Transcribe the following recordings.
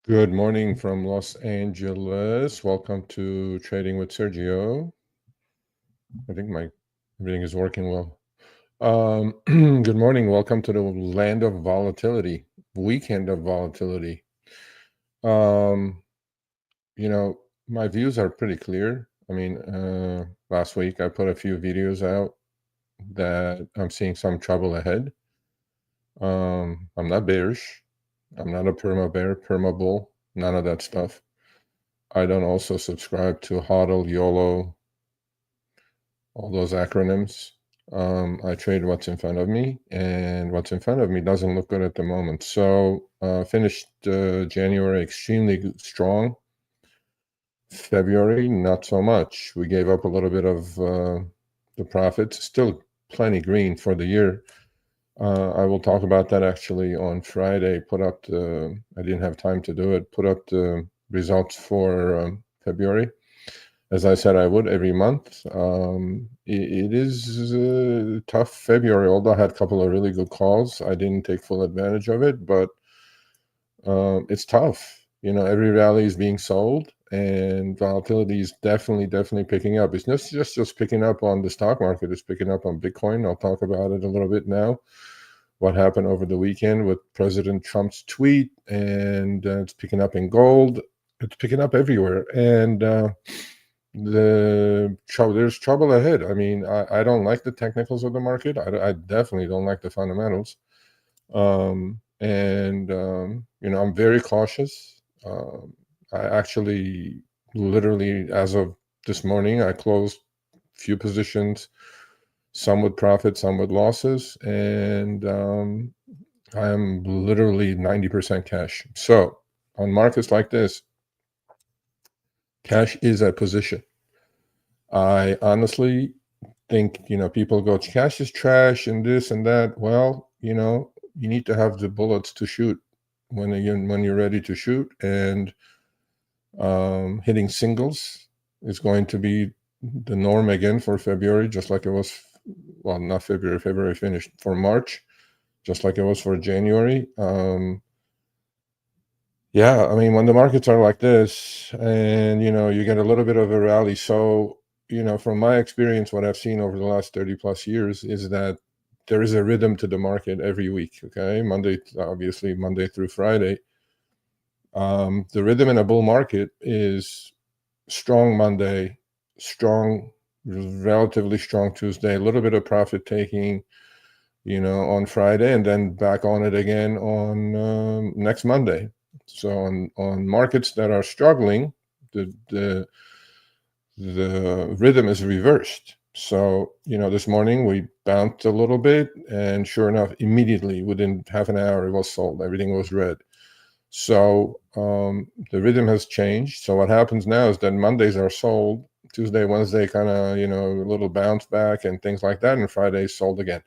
Good morning from Los Angeles. Welcome to Trading with Sergio. I think everything is working well. Good morning. Welcome to the land of volatility, weekend of volatility. Um, my views are pretty clear. I mean, last week I put a few videos out that I'm seeing some trouble ahead. I'm not bearish. I'm not a perma bear, perma bull, none of that stuff. I don't also subscribe to HODL, YOLO, all those acronyms. I trade what's in front of me, and what's in front of me doesn't look good at the moment. So finished January extremely strong. February, not so much. We gave up a little bit of the profits. Still plenty green for the year. I will talk about that actually on Friday. I didn't have time to do it. Put up the results for February. As I said, I would every month. It is a tough February, although I had a couple of really good calls. I didn't take full advantage of it, but it's tough. Every rally is being sold, and volatility is definitely picking up. It's not just picking up on the stock market. It's picking up on Bitcoin. I'll talk about it a little bit now. What happened over the weekend with President Trump's tweet, and it's picking up in gold. It's picking up everywhere, and there's trouble ahead. I mean, I don't like the technicals of the market. I definitely don't like the fundamentals. I'm very cautious. I actually literally, as of this morning, I closed a few positions, some with profits, some with losses, and I am literally 90% cash. So on markets like this, cash is a position. I honestly think, people go, cash is trash and this and that. Well, you need to have the bullets to shoot when you're ready to shoot, and hitting singles is going to be the norm again for February, just like it was, well, not February, February finished, for March, just like it was for January. Yeah, I mean, when the markets are like this and, you get a little bit of a rally. So, from my experience, what I've seen over the last 30 plus years is that there is a rhythm to the market every week. Okay. Obviously Monday through Friday. The rhythm in a bull market is strong Monday, relatively strong Tuesday, a little bit of profit taking, on Friday, and then back on it again on next Monday. So on markets that are struggling, the rhythm is reversed. So this morning we bounced a little bit, and sure enough, immediately within half an hour it was sold. Everything was red. So the rhythm has changed. So what happens now is that Mondays are sold, Tuesday, Wednesday kind of a little bounce back and things like that, and Friday sold again.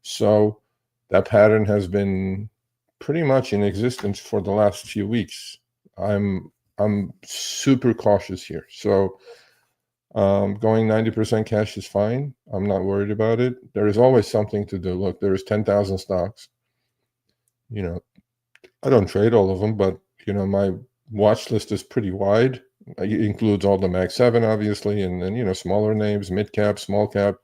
So that pattern has been pretty much in existence for the last few weeks. I'm super cautious here. So going 90% cash is fine. I'm not worried about it. There is always something to do. Look, there is 10,000 stocks. I don't trade all of them, but my watch list is pretty wide. It includes all the Mag 7, obviously, and then smaller names, mid cap, small cap.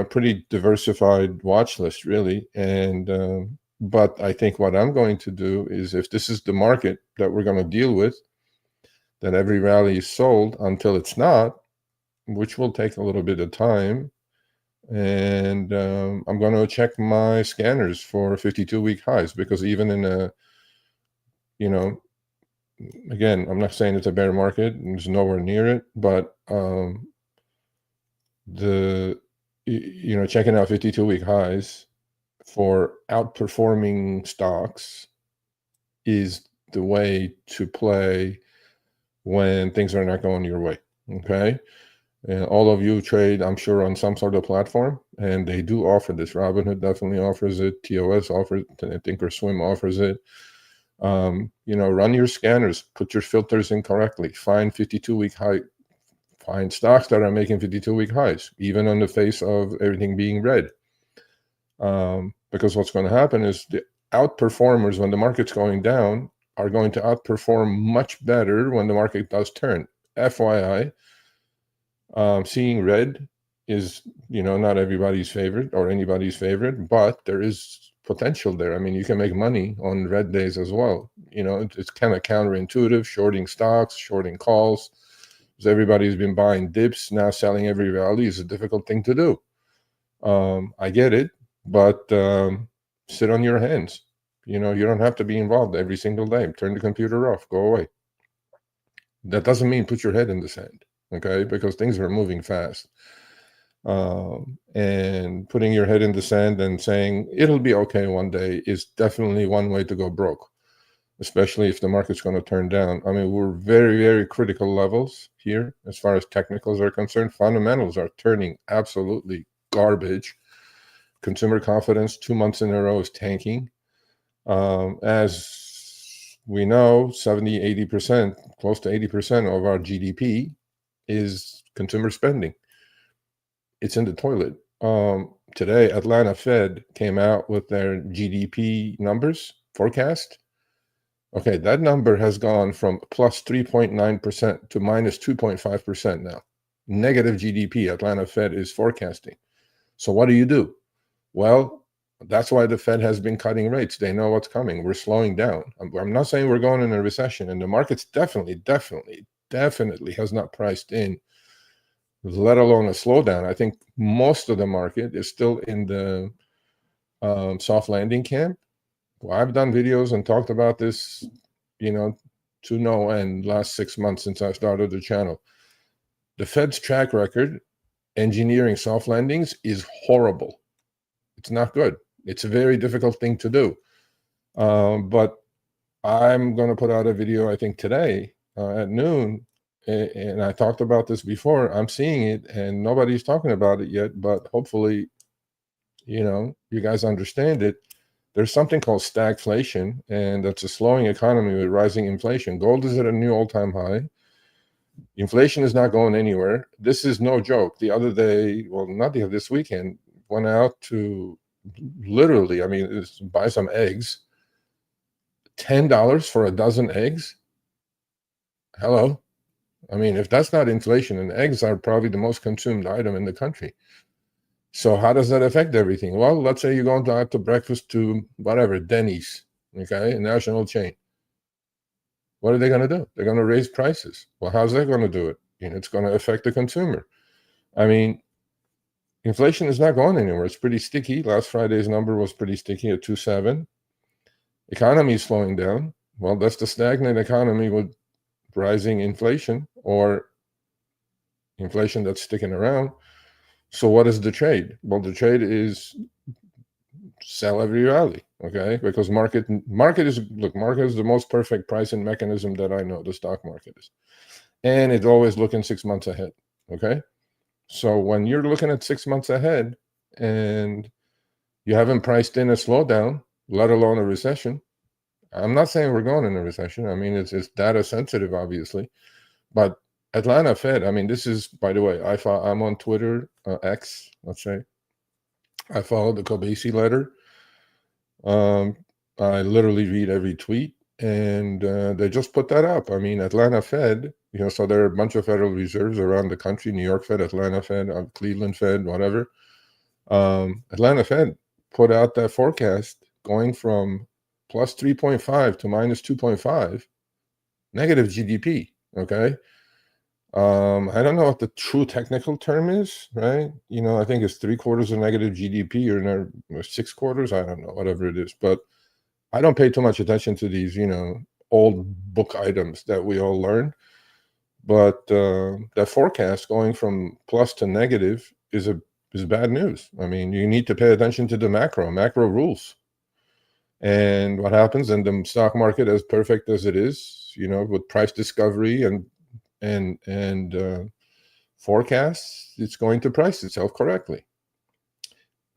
Pretty diversified watch list, really. And but I think what I'm going to do is, if this is the market that we're going to deal with, then every rally is sold until it's not, which will take a little bit of time. And I'm going to check my scanners for 52-week highs, because even in a, again, I'm not saying it's a bear market, it's nowhere near it, but checking out 52-week highs for outperforming stocks is the way to play when things are not going your way. Okay. And all of you trade, I'm sure, on some sort of platform, and they do offer this. Robinhood definitely offers it. TOS offers it. I think Thinkorswim offers it. Run your scanners, put your filters in correctly, find 52-week high, find stocks that are making 52-week highs, even on the face of everything being red. Because what's going to happen is the outperformers, when the market's going down, are going to outperform much better when the market does turn. FYI, seeing red is, not everybody's favorite or anybody's favorite, but there is potential there. I mean, you can make money on red days as well. It's kind of counterintuitive, shorting stocks, shorting calls, because everybody's been buying dips, now selling every rally is a difficult thing to do. I get it, but sit on your hands. You don't have to be involved every single day. Turn the computer off, go away. That doesn't mean put your head in the sand, okay? Because things are moving fast. And putting your head in the sand and saying it'll be okay one day is definitely one way to go broke, especially if the market's going to turn down. I mean, we're very, very critical levels here as far as technicals are concerned. Fundamentals are turning absolutely garbage. Consumer confidence 2 months in a row is tanking. As we know, 70, 80%, close to 80% of our GDP is consumer spending. It's in the toilet. Today, Atlanta Fed came out with their GDP numbers forecast. Okay, that number has gone from plus 3.9% to minus 2.5% now. Negative GDP, Atlanta Fed is forecasting. So what do? Well, that's why the Fed has been cutting rates. They know what's coming. We're slowing down. I'm not saying we're going in a recession, and the market's definitely has not priced in, let alone a slowdown. I think most of the market is still in the soft landing camp. Well, I've done videos and talked about this, to no end last 6 months since I started the channel. The Fed's track record engineering soft landings is horrible. It's not good. It's a very difficult thing to do. But I'm going to put out a video, I think today at noon, and I talked about this before. I'm seeing it and nobody's talking about it yet, but hopefully, you guys understand it. There's something called stagflation, and that's a slowing economy with rising inflation. Gold is at a new all-time high. Inflation is not going anywhere. This is no joke. The other day, well, not this weekend, went out to literally, buy some eggs. $10 for a dozen eggs? Hello? If that's not inflation, and eggs are probably the most consumed item in the country. So how does that affect everything? Well, let's say you're going out to breakfast to whatever, Denny's, okay, a national chain. What are they going to do? They're going to raise prices. Well, how's that going to do it? It's going to affect the consumer. Inflation is not going anywhere. It's pretty sticky. Last Friday's number was pretty sticky at 2.7. Economy is slowing down. Well, that's the stagnant economy with rising inflation, or inflation that's sticking around. So what is the trade? Well, the trade is sell every rally, okay? Because market is the most perfect pricing mechanism that I know, the stock market is. And it's always looking 6 months ahead, okay? So when you're looking at 6 months ahead and you haven't priced in a slowdown, let alone a recession, I'm not saying we're going in a recession. It's data sensitive, obviously. But Atlanta Fed, this is, by the way, I'm on Twitter, X, let's say. I follow the Kobeissi letter. I literally read every tweet, and they just put that up. Atlanta Fed, so there are a bunch of Federal Reserves around the country, New York Fed, Atlanta Fed, Cleveland Fed, whatever. Atlanta Fed put out that forecast going from plus 3.5 to minus 2.5, negative GDP, okay? I don't know what the true technical term is, right? I think it's 3/4 of negative GDP or 6/4. I don't know, whatever it is. But I don't pay too much attention to these, old book items that we all learn. But that forecast going from plus to negative is bad news. You need to pay attention to the macro rules. And what happens in the stock market, as perfect as it is, with price discovery and forecasts, it's going to price itself correctly.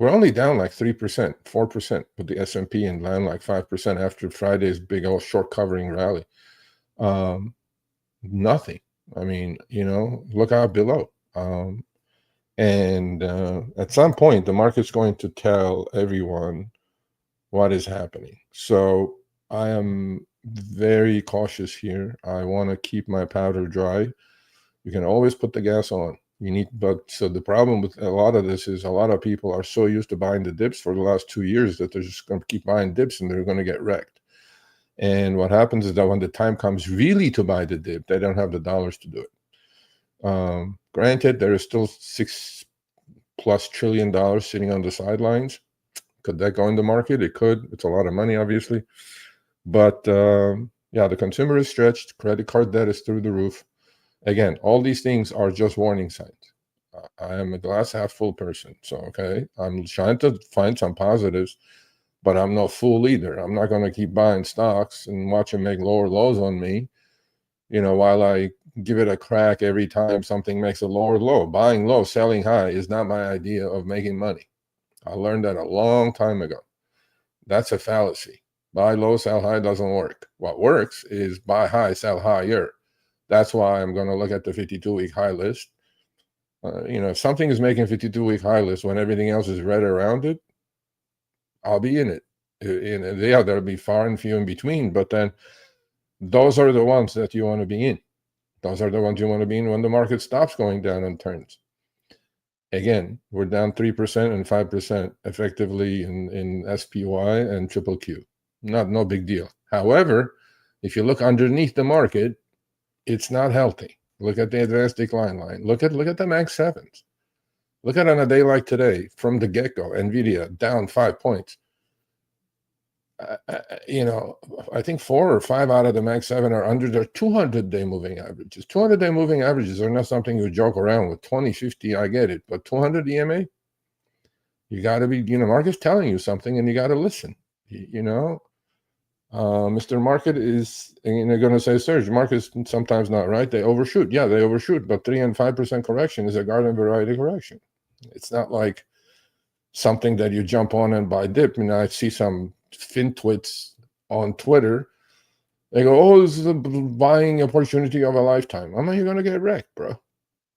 We're only down like 3%, 4% with the S&P, and down like 5% after Friday's big old short covering rally. Nothing. Look out below. And at some point, the market's going to tell everyone what is happening. So I am very cautious here. I want to keep my powder dry. You can always put the gas on. But so the problem with a lot of this is a lot of people are so used to buying the dips for the last 2 years that they're just going to keep buying dips and they're going to get wrecked. And what happens is that when the time comes really to buy the dip, they don't have the dollars to do it. Granted, there is still $6+ trillion sitting on the sidelines. Could that go in the market? It could. It's a lot of money, obviously. But yeah, the consumer is stretched. Credit card debt is through the roof. Again, all these things are just warning signs. I am a glass half full person. So, okay, I'm trying to find some positives, but I'm no fool either. I'm not going to keep buying stocks and watch them make lower lows on me, while I give it a crack every time something makes a lower low. Buying low, selling high is not my idea of making money. I learned that a long time ago. That's a fallacy. Buy low, sell high doesn't work. What works is buy high, sell higher. That's why I'm going to look at the 52-week high list. If something is making 52-week high list when everything else is red around it, I'll be in it. Yeah, there'll be far and few in between, but then those are the ones that you want to be in. Those are the ones you want to be in when the market stops going down and turns. Again, we're down 3% and 5% effectively in SPY and triple Q. No big deal. However, if you look underneath the market, it's not healthy. Look at the advanced decline line. Look at the Max 7s. Look at on a day like today, from the get-go, NVIDIA down 5 points. I think 4 or 5 out of the Max 7 are under their 200-day moving averages. 200-day moving averages are not something you joke around with. 20, 50, I get it. But 200 EMA, you got to be, market's telling you something and you got to listen. Mr. Market is, and they're going to say, Serge, market's sometimes not right. They overshoot. Yeah, they overshoot. But 3 and 5% correction is a garden variety correction. It's not like something that you jump on and buy dip. I see some FinTwits on Twitter. They go, oh, this is a buying opportunity of a lifetime. I'm like, you're going to get wrecked, bro.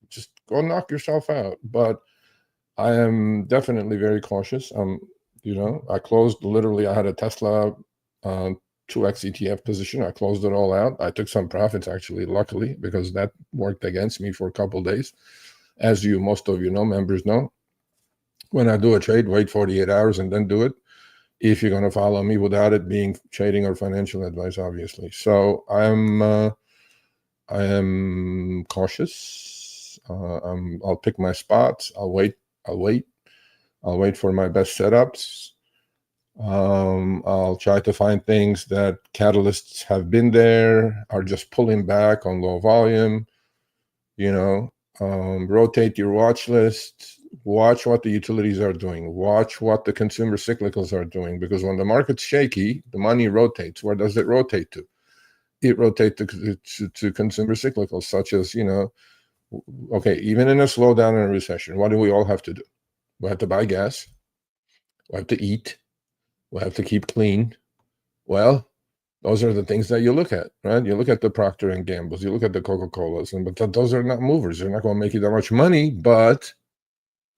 Just go knock yourself out. But I am definitely very cautious. I closed, literally, I had a Tesla 2x ETF position. I closed it all out. I took some profits, actually, luckily, because that worked against me for a couple of days. As most of members know, when I do a trade, wait 48 hours and then do it, if you're going to follow me without it being trading or financial advice, obviously. So I am cautious. I'll pick my spots. I'll wait for my best setups. I'll try to find things that catalysts have been there, are just pulling back on low volume. Rotate your watch list. Watch what the utilities are doing. Watch what the consumer cyclicals are doing, because when the market's shaky, the money rotates. Where does it rotate to? It rotates to consumer cyclicals, such as, okay, even in a slowdown and a recession, what do we all have to do? We have to buy gas. We have to eat. We have to keep clean. Well, those are the things that you look at, right? You look at the Procter & Gamble's, you look at the Coca-Colas, but those are not movers. They're not going to make you that much money, but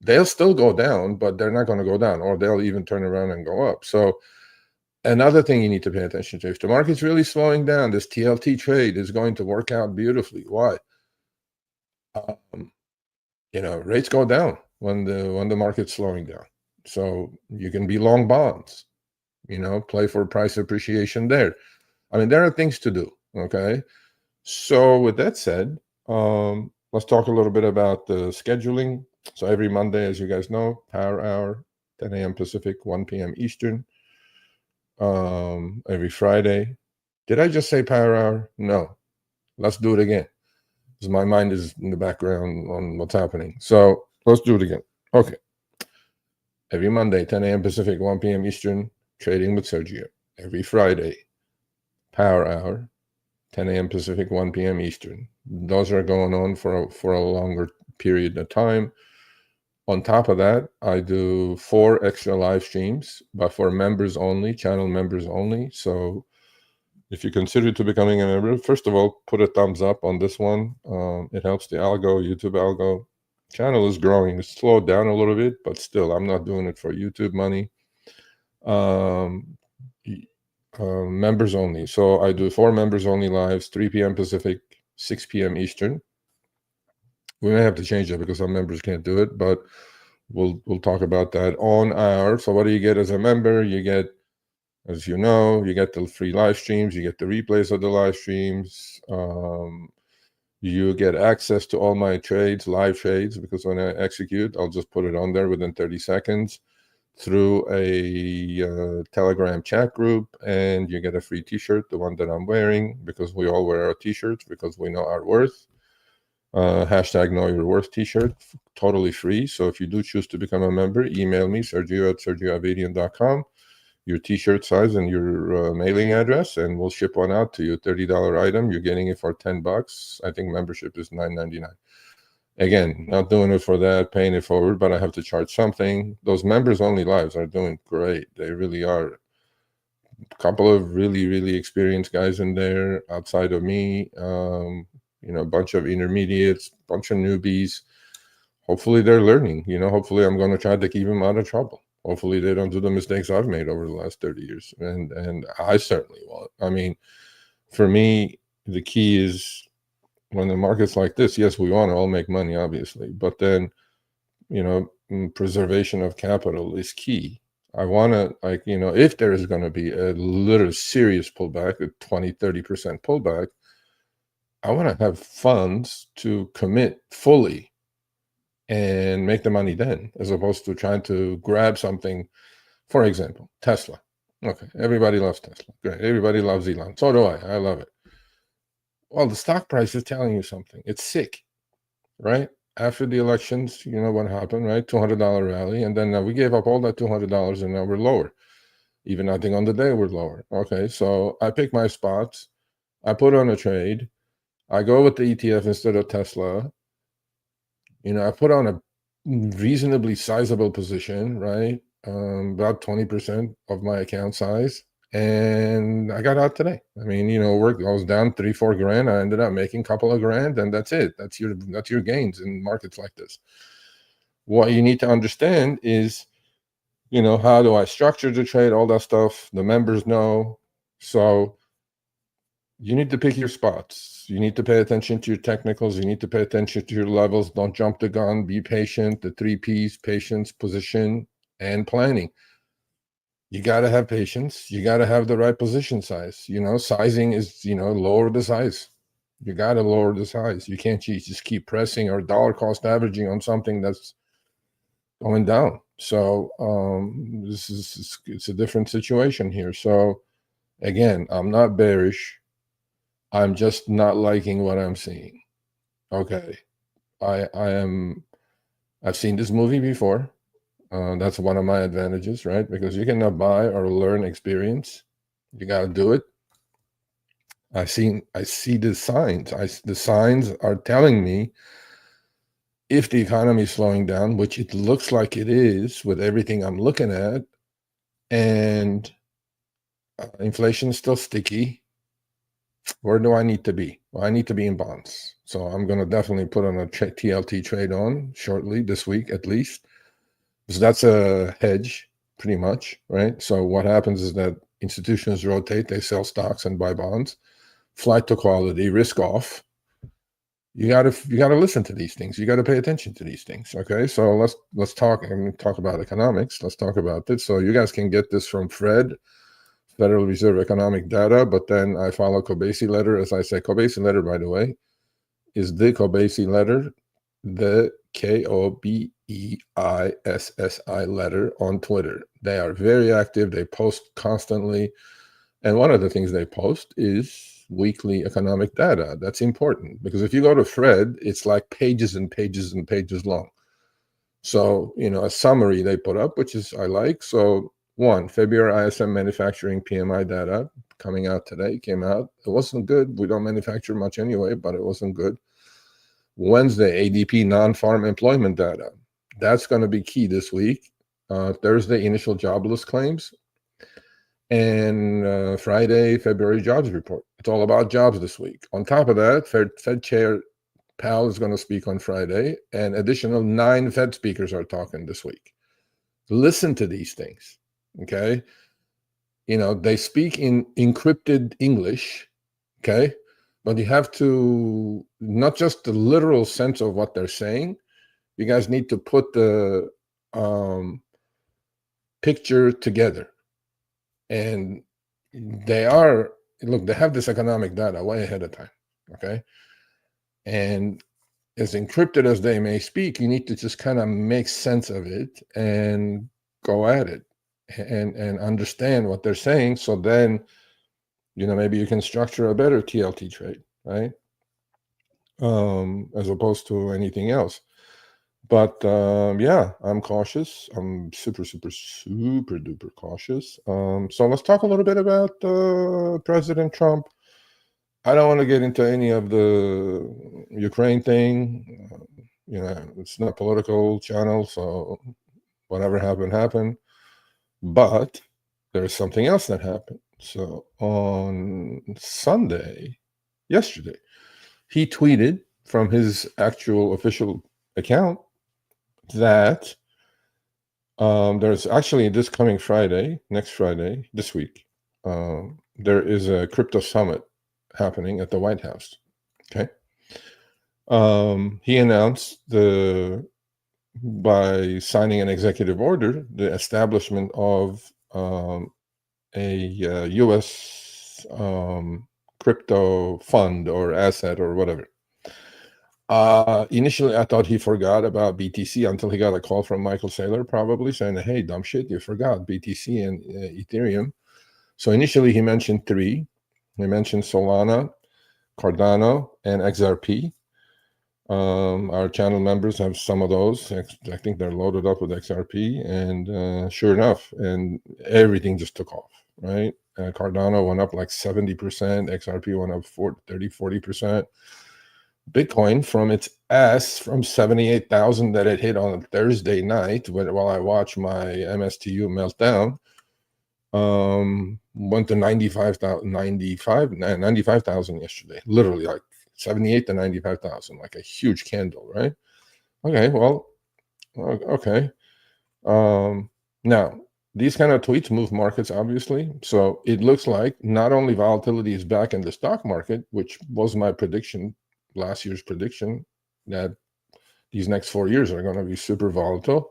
they'll still go down, but they're not going to go down, or they'll even turn around and go up. So another thing you need to pay attention to, if the market's really slowing down, this TLT trade is going to work out beautifully. Why? Rates go down when the market's slowing down. So you can be long bonds, play for price appreciation there. There are things to do, okay? So with that said, let's talk a little bit about the scheduling. So every Monday, as you guys know, Power Hour, 10 a.m. Pacific, 1 p.m. Eastern. Every Friday. Did I just say Power Hour? No. Let's do it again, because my mind is in the background on what's happening. So let's do it again. Okay. Every Monday, 10 a.m. Pacific, 1 p.m. Eastern, Trading with Sergio. Every Friday, Power Hour, 10 a.m. Pacific, 1 p.m. Eastern. Those are going on for a longer period of time. On top of that, I do 4 extra live streams, but for members only, channel members only. So if you consider to becoming a member, first of all, put a thumbs up on this one. It helps the algo, YouTube algo. Channel is growing. It's slowed down a little bit, but still, I'm not doing it for YouTube money. members only. So I do 4 members only lives, 3 p.m. Pacific, 6 p.m. Eastern. We may have to change that because some members can't do it, but we'll talk about that on our. So what do you get as a member? You get, as you know, you get the free live streams, you get the replays of the live streams. You get access to all my trades, live trades, because when I execute, I'll just put it on there within 30 seconds through a Telegram chat group, and you get a free t-shirt, the one that I'm wearing, because we all wear our t-shirts because we know our worth. Hashtag know your worth t-shirt, totally free. So if you do choose to become a member, email me, Sergio@sergioavedian.com, your t-shirt size and your mailing address, and we'll ship one out to you. $30 item, you're getting it for $10. I think membership is $9.99. Again, not doing it for that, paying it forward, but I have to charge something. Those members only lives are doing great. They really are. A couple of really experienced guys in there outside of me. A bunch of intermediates, bunch of newbies. Hopefully they're learning. Hopefully I'm going to try to keep them out of trouble. Hopefully they don't do the mistakes I've made over the last 30 years. And I certainly won't. I mean, for me, the key is when the market's like this, yes, we want to all make money, obviously. But then, preservation of capital is key. I want to, if there is going to be a little serious pullback, a 20-30% pullback, I want to have funds to commit fully and make the money then, as opposed to trying to grab something. For example, Tesla. Okay, everybody loves Tesla. Great. Everybody loves Elon. So do I. I love it. Well, the stock price is telling you something. It's sick, right? After the elections, you know what happened, right? $200 rally. And then we gave up all that $200 and now we're lower. Even I think on the day we're lower. Okay, so I pick my spots. I put on a trade. I go with the ETF instead of Tesla. I put on a reasonably sizable position, right? About 20% of my account size. And I got out today. I mean, I was down $3-4 grand. I ended up making a couple of grand, and that's it. That's your gains in markets like this. What you need to understand is, how do I structure the trade, all that stuff. The members know. So you need to pick your spots. You need to pay attention to your technicals. You need to pay attention to your levels. Don't jump the gun. Be patient. The 3 Ps: patience, position, and planning. You got to have patience. You got to have the right position size. Sizing is, lower the size. You got to lower the size. You can't just keep pressing or dollar cost averaging on something that's going down. So it's a different situation here. So again, I'm not bearish. I'm just not liking what I'm seeing. Okay. I've seen this movie before. That's one of my advantages, right? Because you cannot buy or learn experience. You got to do it. I see the signs. The signs are telling me if the economy is slowing down, which it looks like it is with everything I'm looking at, and inflation is still sticky. Where do I need to be? Well, I need to be in bonds. So I'm going to definitely put on a TLT trade on shortly this week, at least. So that's a hedge, pretty much, right? So what happens is that institutions rotate, they sell stocks and buy bonds. Flight to quality, risk off. You gotta listen to these things. You got to pay attention to these things. Okay, so let's talk. I'm going to talk about economics. Let's talk about this. So you guys can get this from Fred, Federal Reserve Economic Data, but then I follow Kobeissi letter. As I say, Kobeissi letter, by the way, is the Kobeissi letter, the KOBEISSI letter on Twitter. They are very active. They post constantly. And one of the things they post is weekly economic data. That's important because if you go to Fred, it's like pages and pages and pages long. So, a summary they put up, which is I like. So, February ISM manufacturing PMI data coming out today, came out. It wasn't good. We don't manufacture much anyway, but it wasn't good. Wednesday, ADP non-farm employment data. That's going to be key this week. Thursday, initial jobless claims. And Friday, February jobs report. It's all about jobs this week. On top of that, Fed Chair Powell is going to speak on Friday, and additional 9 Fed speakers are talking this week. Listen to these things, okay? they speak in encrypted English, okay? But you have to, not just the literal sense of what they're saying, you guys need to put the picture together. And they have this economic data way ahead of time, okay? And as encrypted as they may speak, you need to just kind of make sense of it and go at it and understand what they're saying. So then, maybe you can structure a better TLT trade, right? As opposed to anything else. But yeah, I'm cautious. I'm super, super, super duper cautious. So let's talk a little bit about President Trump. I don't want to get into any of the Ukraine thing. It's not a political channel, so whatever happened, happened. But there's something else that happened. So on Sunday, yesterday, he tweeted from his actual official account that there's actually this coming Friday, next Friday, this week, there is a crypto summit happening at the White House. Okay. He announced by signing an executive order, the establishment of a U.S. Crypto fund or asset or whatever. Initially, I thought he forgot about BTC until he got a call from Michael Saylor, probably saying, "Hey, dumb shit, you forgot BTC and Ethereum." So initially, he mentioned three. He mentioned Solana, Cardano, and XRP. Our channel members have some of those. I think they're loaded up with XRP, and sure enough, and everything just took off, right? Cardano went up like 70%, XRP went up 40%. Bitcoin from its ass from 78,000 that it hit on Thursday night while I watched my MSTU meltdown, went to 95,000 yesterday, literally like 78 to 95,000, like a huge candle, right? Okay, well, okay. Now, these kind of tweets move markets, obviously. So it looks like not only volatility is back in the stock market, which was my prediction, last year's prediction, that these next 4 years are going to be super volatile.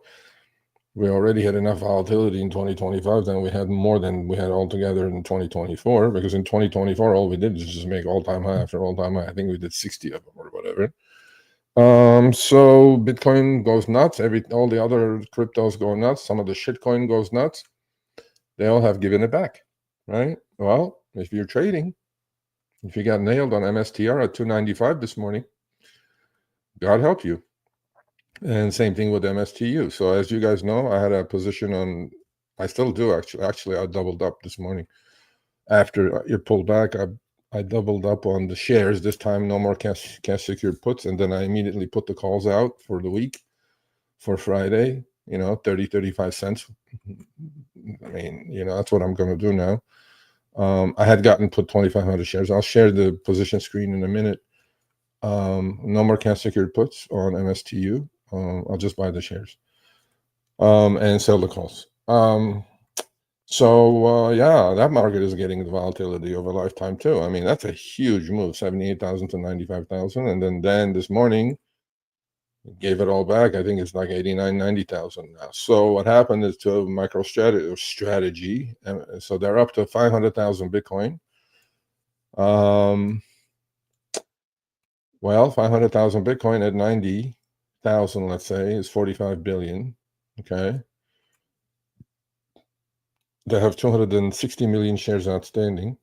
We already had enough volatility in 2025 than we had more than we had altogether in 2024, because in 2024, all we did was just make all-time high after all-time high. I think we did 60 of them or whatever. So Bitcoin goes nuts. All the other cryptos go nuts. Some of the shitcoin goes nuts. They all have given it back, right? Well, if you're trading, if you got nailed on MSTR at 295 this morning, God help you. And same thing with MSTU. So as you guys know, I had a position on, I still do actually. Actually, I doubled up this morning. After it pulled back, I doubled up on the shares. This time, no more cash secured puts. And then I immediately put the calls out for the week for Friday, 30, 35 cents. I mean, that's what I'm going to do now. I had put 2,500 shares. I'll share the position screen in a minute. No more cash secured puts on MSTU. I'll just buy the shares and sell the calls. So yeah, that market is getting the volatility of a lifetime too. I mean, that's a huge move, 78,000 to 95,000. And then this morning, gave it all back. I think it's like 89, 90,000 now. So what happened is to MicroStrategy. So they're up to 500,000 Bitcoin. Well, 500,000 Bitcoin at 90,000, let's say, is 45 billion. Okay. They have 260 million shares outstanding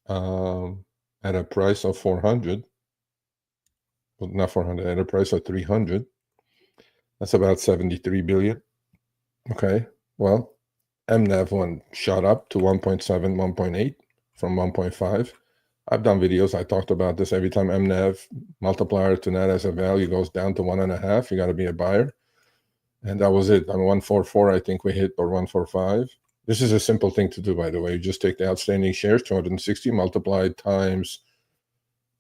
at a price of 400. Well, not 400, at a price of 300. That's about 73 billion. Okay. Well, MNAV shot up to 1.7, 1.8 from 1.5. I've done videos. I talked about this. Every time MNAV multiplier to net asset value goes down to 1.5, you got to be a buyer. And that was it. On 144, I think we hit, or 145. This is a simple thing to do, by the way. You just take the outstanding shares, 260, multiplied times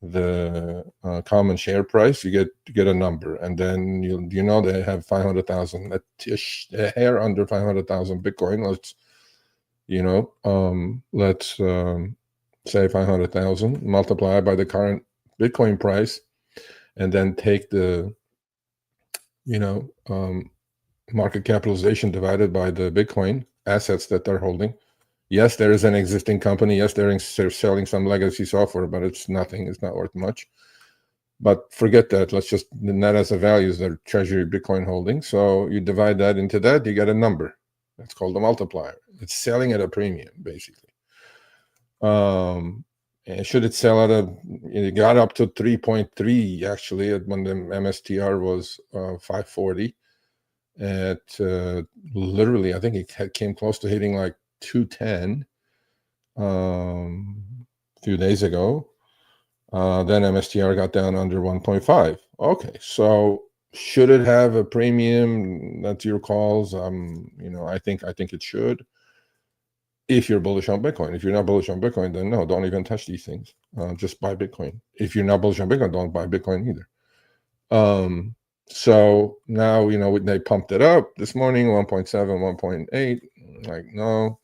the common share price. You get a number, and then they have 500,000, a hair under 500,000 Bitcoin. Let's say 500,000, multiply by the current Bitcoin price, and then take the market capitalization divided by the Bitcoin assets that they're holding. Yes, there is an existing company. Yes, they're selling some legacy software, but it's nothing. It's not worth much. But forget that. Let's just, the net asset value is their Treasury Bitcoin holding. So you divide that into that, you get a number. That's called a multiplier. It's selling at a premium, basically. And should it sell at it got up to 3.3 actually when the MSTR was 540. At literally, I think it came close to hitting like 210 a few days ago. Then MSTR got down under 1.5. Okay, so should it have a premium? That's your calls. I think it should. If you're bullish on Bitcoin. If you're not bullish on Bitcoin, then no, don't even touch these things. Just buy Bitcoin. If you're not bullish on Bitcoin, don't buy Bitcoin either. So now, they pumped it up this morning, 1.7, 1.8. Like, no.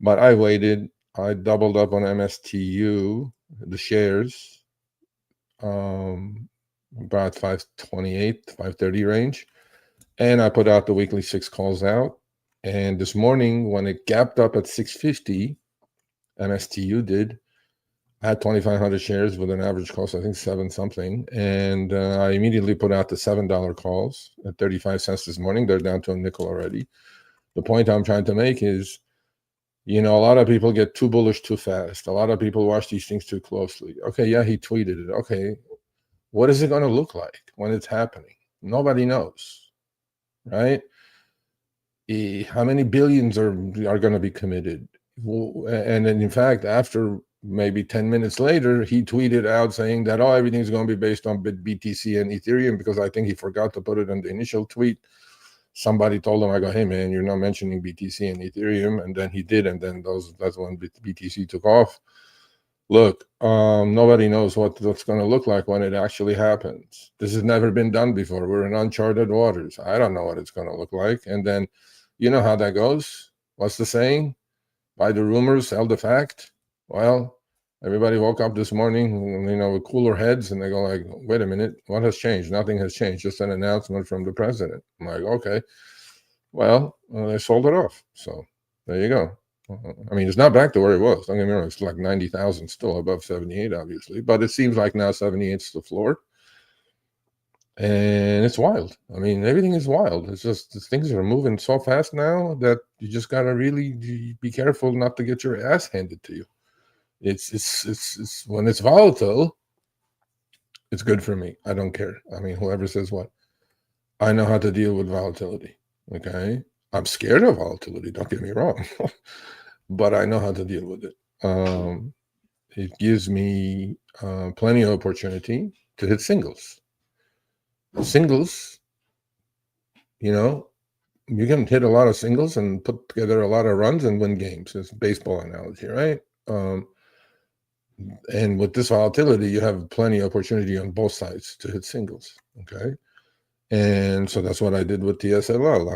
But I waited. I doubled up on MSTU, the shares, about 528, 530 range. And I put out the weekly 6 calls out. And this morning, when it gapped up at 650, MSTU did, I had 2,500 shares with an average cost, I think 7 something. And I immediately put out the $7 calls at 35 cents this morning. They're down to a nickel already. The point I'm trying to make is, a lot of people get too bullish too fast. A lot of people watch these things too closely. Okay, yeah, he tweeted it. Okay, what is it going to look like when it's happening? Nobody knows, right? How many billions are going to be committed? And then, in fact, after maybe 10 minutes later, he tweeted out saying that, everything's going to be based on BTC and Ethereum, because I think he forgot to put it in the initial tweet. Somebody told him, I go, hey, man, you're not mentioning BTC and Ethereum. And then he did. And then that's when BTC took off. Look, nobody knows what's going to look like when it actually happens. This has never been done before. We're in uncharted waters. I don't know what it's going to look like. And then, you know how that goes. What's the saying? Buy the rumors, sell the fact. Well, everybody woke up this morning, with cooler heads, and they go like, wait a minute, what has changed? Nothing has changed. Just an announcement from the president. I'm like, okay. Well, they sold it off. So there you go. It's not back to where it was. Don't get me wrong. It's like 90,000, still above 78, obviously. But it seems like now 78's the floor. And it's wild. Everything is wild. It's just things are moving so fast now that you just got to really be careful not to get your ass handed to you. It's when it's volatile, it's good for me. I don't care. Whoever says what. I know how to deal with volatility. Okay? I'm scared of volatility, don't get me wrong. But I know how to deal with it. It gives me plenty of opportunity to hit singles. Singles, you can hit a lot of singles and put together a lot of runs and win games. It's a baseball analogy, right? And with this volatility, you have plenty of opportunity on both sides to hit singles, okay? And so that's what I did with TSLL.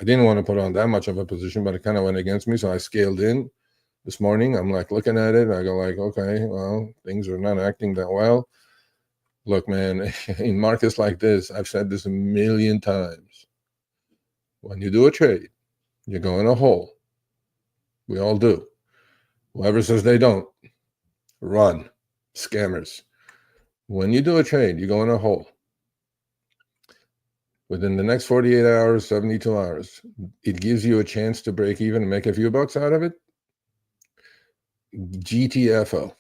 I didn't want to put on that much of a position, but it kind of went against me. So I scaled in this morning. I'm like looking at it. I go like, okay, well, things are not acting that well. Look, man, in markets like this, I've said this a million times. When you do a trade, you go in a hole. We all do. Whoever says they don't, run. Scammers. When you do a trade, you go in a hole. Within the next 48 hours, 72 hours, it gives you a chance to break even and make a few bucks out of it. GTFO.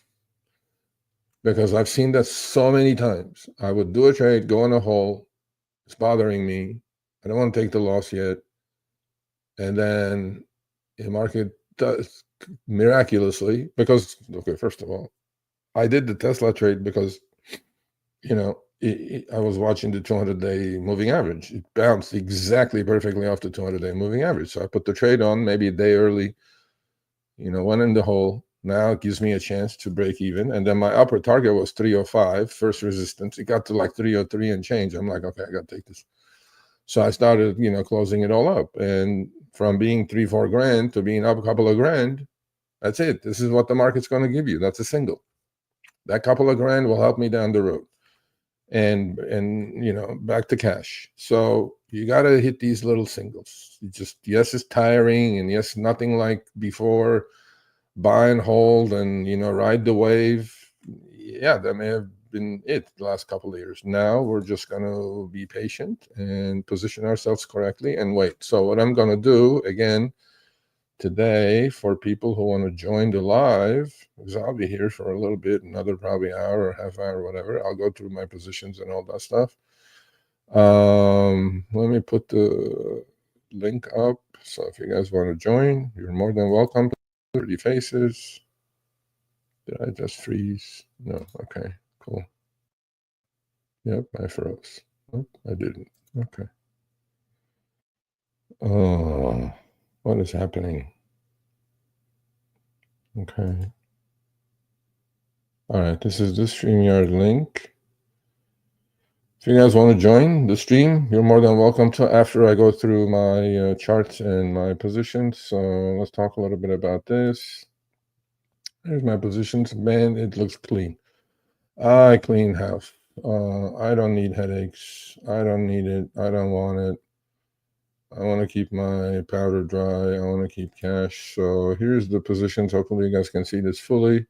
Because I've seen that so many times. I would do a trade, go in a hole. It's bothering me. I don't want to take the loss yet. And then the market does miraculously, because, okay, first of all, I did the Tesla trade because, I was watching the 200-day moving average. It bounced exactly perfectly off the 200-day moving average. So I put the trade on maybe a day early, went in the hole. Now it gives me a chance to break even. And then my upper target was 305, first resistance. It got to like 303 and change. I'm like, okay, I got to take this. So I started, closing it all up. And from being 3-4 grand to being up a couple of grand, that's it. This is what the market's going to give you. That's a single. That couple of grand will help me down the road, and back to cash. So you got to hit these little singles. Yes, it's tiring, and yes, nothing like before. Buy and hold, and ride the wave. Yeah, that may have been it the last couple of years. Now we're just going to be patient and position ourselves correctly and wait. So what I'm going to do again today, for people who want to join the live, because I'll be here for a little bit, another probably hour or half hour, whatever. I'll go through my positions and all that stuff. Let me put the link up. So if you guys want to join, you're more than welcome. 30 faces. Did I just freeze? No. Okay, cool. Yep, I froze. Nope, I didn't. Okay. Oh, what is happening? Okay. All right, this is the StreamYard link. If you guys want to join the stream, you're more than welcome to after I go through my charts and my positions. So let's talk a little bit about this. Here's my positions. Man, it looks clean. I clean house. I don't need headaches. I don't need it. I don't want it. I want to keep my powder dry. I want to keep cash. So here's the positions. Hopefully you guys can see this fully.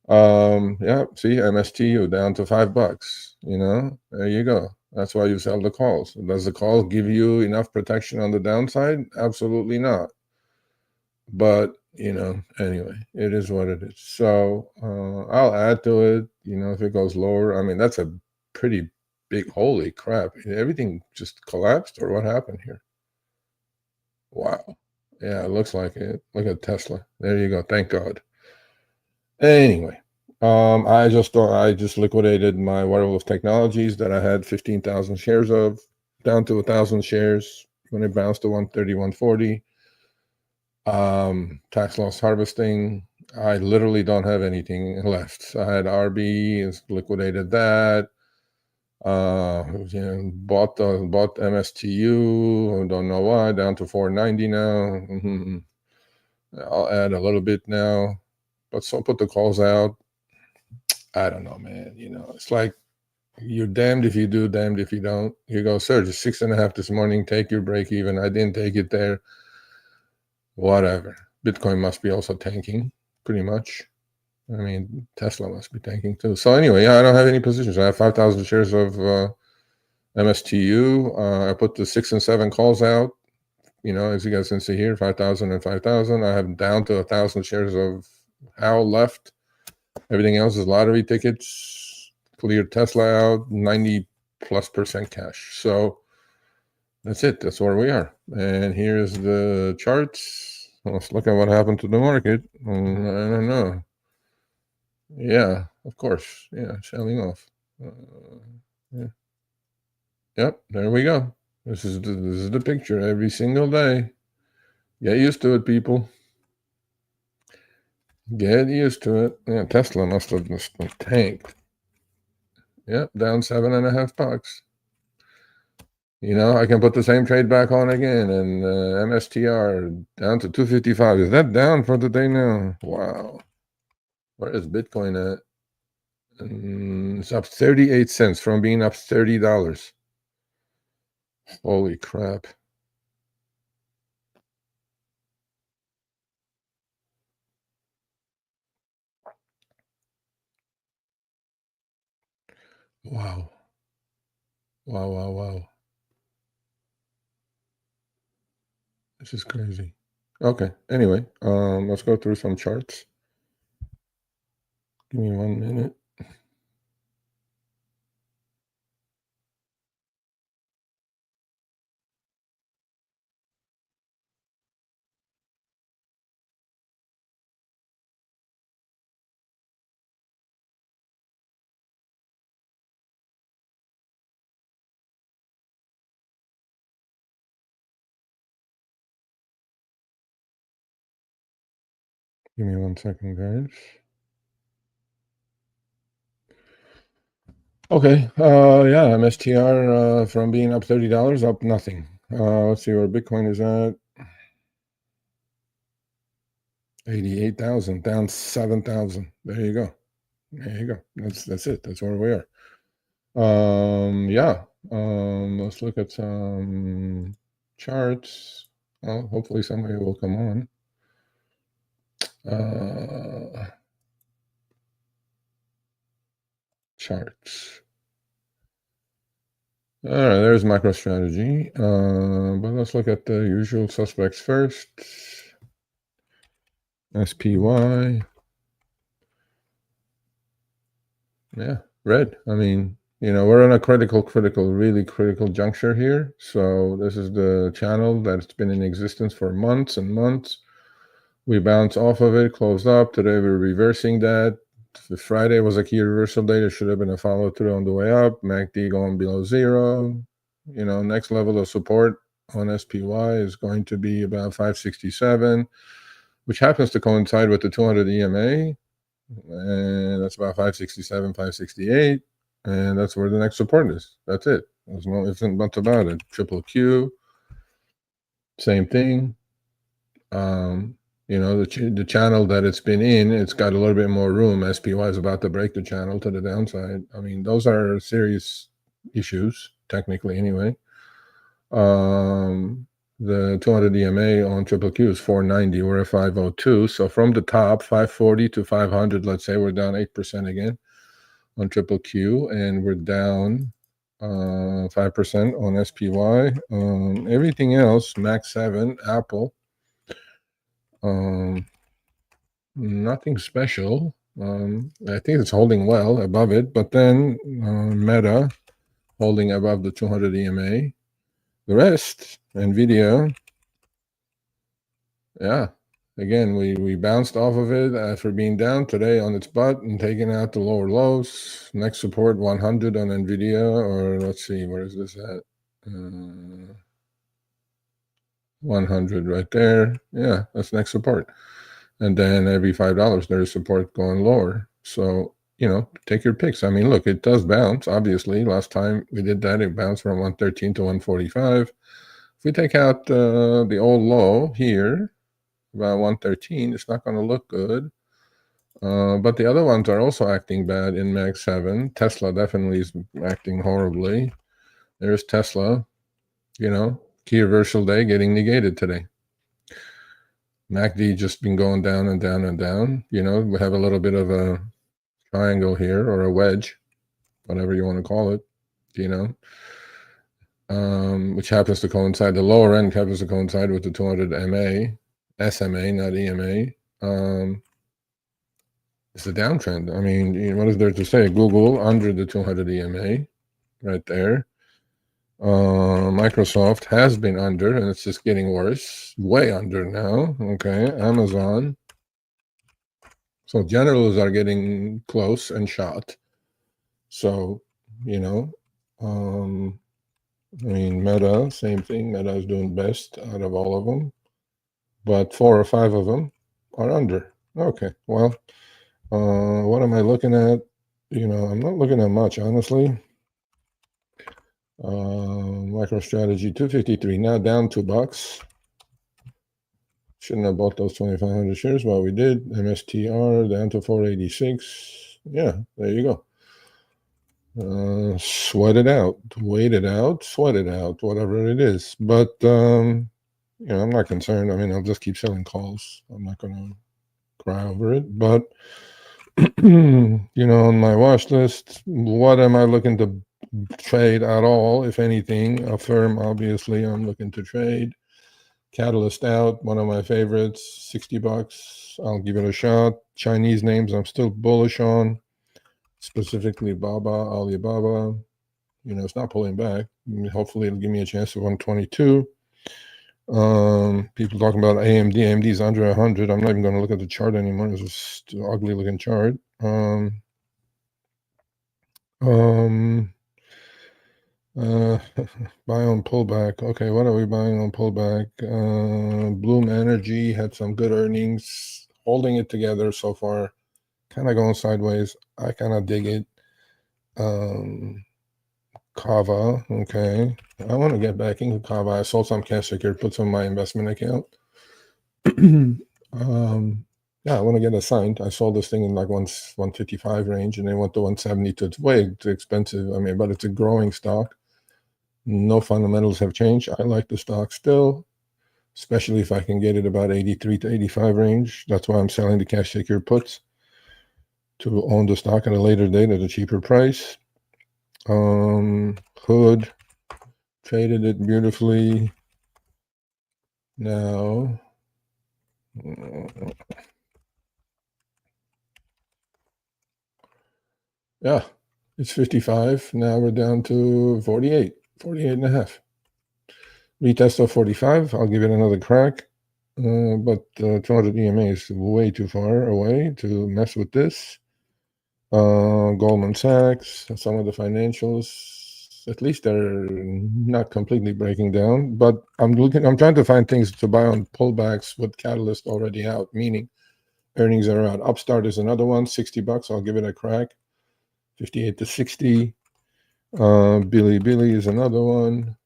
Yeah, see, MSTU down to $5. There you go. That's why you sell the calls. Does the call give you enough protection on the downside? Absolutely not. But anyway, it is what it is. So I'll add to it. If it goes lower, I mean, that's a pretty big, holy crap, everything just collapsed, or what happened here? Wow. Yeah, it looks like it. Look at Tesla. There you go. Thank God. Anyway, I just liquidated my Werewolf Technologies that I had 15,000 shares of, down to 1,000 shares when it bounced to 130, 140. Tax loss harvesting. I literally don't have anything left. I had RB, liquidated that. Bought MSTU. Don't know why, down to 490 now. I'll add a little bit now, but so put the calls out. I don't know, man. It's like you're damned if you do, damned if you don't. You go, Serge, it's 6.5 this morning. Take your break even. I didn't take it there. Whatever. Bitcoin must be also tanking, pretty much. I mean, Tesla must be tanking too. So anyway, yeah, I don't have any positions. I have 5,000 shares of MSTU. I put the 6 and 7 calls out. As you guys can see here, 5,000 and 5,000. I have down to 1,000 shares of HOW left. Everything else is lottery tickets. Cleared Tesla out, 90+% cash. So that's it. That's where we are. And here's the charts. Let's look at what happened to the market. I don't know. Yeah, of course. Yeah, selling off. Yeah. Yep, there we go. This is the picture every single day. Get used to it, people. Get used to it. Yeah, Tesla must have just tanked. Yep, down $7.50. I can put the same trade back on again, and MSTR down to 255. Is that down for the day now? Wow. Where is Bitcoin at? It's up 38 cents from being up $30. Holy crap. Wow. Wow, wow, wow. This is crazy. Okay, anyway, let's go through some charts. Give me 1 minute. Give me 1 second, guys. Okay, yeah, MSTR from being up $30, up nothing. Let's see where Bitcoin is at. 88,000, down 7,000. There you go. There you go. That's it. That's where we are. Yeah. Let's look at some charts. Well, hopefully somebody will come on. Charts. All right, there's MicroStrategy. But let's look at the usual suspects first. SPY. Yeah, red. I mean, we're on a really critical juncture here. So this is the channel that's been in existence for months and months. We bounced off of it, closed up. Today we're reversing that. If Friday was a key reversal day, there should have been a follow through on the way up. MACD going below zero. Next level of support on SPY is going to be about 567, which happens to coincide with the 200 EMA. And that's about 567, 568. And that's where the next support is. That's it. There's no ifs and buts about it. Triple Q, same thing. The channel that it's been in, it's got a little bit more room. SPY is about to break the channel to the downside. I mean, those are serious issues, technically anyway. The 200 EMA on triple Q is 490. We're at 502. So from the top, 540 to 500, let's say we're down 8% again on triple Q, and we're down 5% on SPY. Everything else, Max 7, Apple, nothing special. I think it's holding well above it, but then Meta holding above the 200 EMA. The rest, NVIDIA, yeah, again, we bounced off of it after being down today on its butt and taking out the lower lows. Next support 100 on NVIDIA, or let's see, where is this at? 100 right there. Yeah, that's next support. And then every $5, there's support going lower. So, take your picks. I mean, look, it does bounce, obviously. Last time we did that, it bounced from 113 to 145. If we take out the old low here, about 113, it's not going to look good. But the other ones are also acting bad in Mag 7. Tesla definitely is acting horribly. There's Tesla, key reversal day getting negated today. MACD just been going down and down and down. We have a little bit of a triangle here, or a wedge, whatever you want to call it, which happens to coincide, the lower end happens to coincide with the 200 MA, SMA, not EMA. It's a downtrend. I mean, what is there to say? Google under the 200 EMA right there. Microsoft has been under, and it's just getting worse. Way under now. Okay, Amazon. So generals are getting close and shot. So, I mean, Meta, same thing. Meta is doing best out of all of them. But 4 or 5 of them are under. Okay, well, what am I looking at? I'm not looking at much, honestly. MicroStrategy 253, now down $2. Shouldn't have bought those 2,500 shares, but we did. MSTR down to 486. Yeah, there you go. Sweat it out, wait it out, sweat it out, whatever it is. But I'm not concerned. I mean, I'll just keep selling calls. I'm not going to cry over it. But on my watch list, what am I looking to trade at all, if anything? Affirm, obviously, I'm looking to trade. Catalyst out, one of my favorites, $60. I'll give it a shot. Chinese names I'm still bullish on, specifically Alibaba. It's not pulling back. Hopefully it'll give me a chance at 122. People talking about AMD. AMD is under 100. I'm not even going to look at the chart anymore. It's just an ugly looking chart. Buy on pullback. Okay, what are we buying on pullback? Bloom Energy had some good earnings, holding it together so far, kind of going sideways. I kind of dig it. Kava, okay. I want to get back into Kava. I sold some cash here, put some in my investment account. Yeah, I want to get assigned. I sold this thing in like 155 range, and then went to 172. It's way too expensive. I mean, but it's a growing stock. No fundamentals have changed. I like the stock still, especially if I can get it about 83 to 85 range. That's why I'm selling the cash secure puts to own the stock at a later date at a cheaper price. Hood traded it beautifully. Now, yeah, it's 55. Now we're down to 48, 48 and a half. Retest of 45. I'll give it another crack. But 200 EMA is way too far away to mess with this. Goldman Sachs, some of the financials, at least they're not completely breaking down. But I'm trying to find things to buy on pullbacks with catalyst already out, meaning earnings are out. Upstart is another one, $60. I'll give it a crack. 58 to 60. Billy is another one.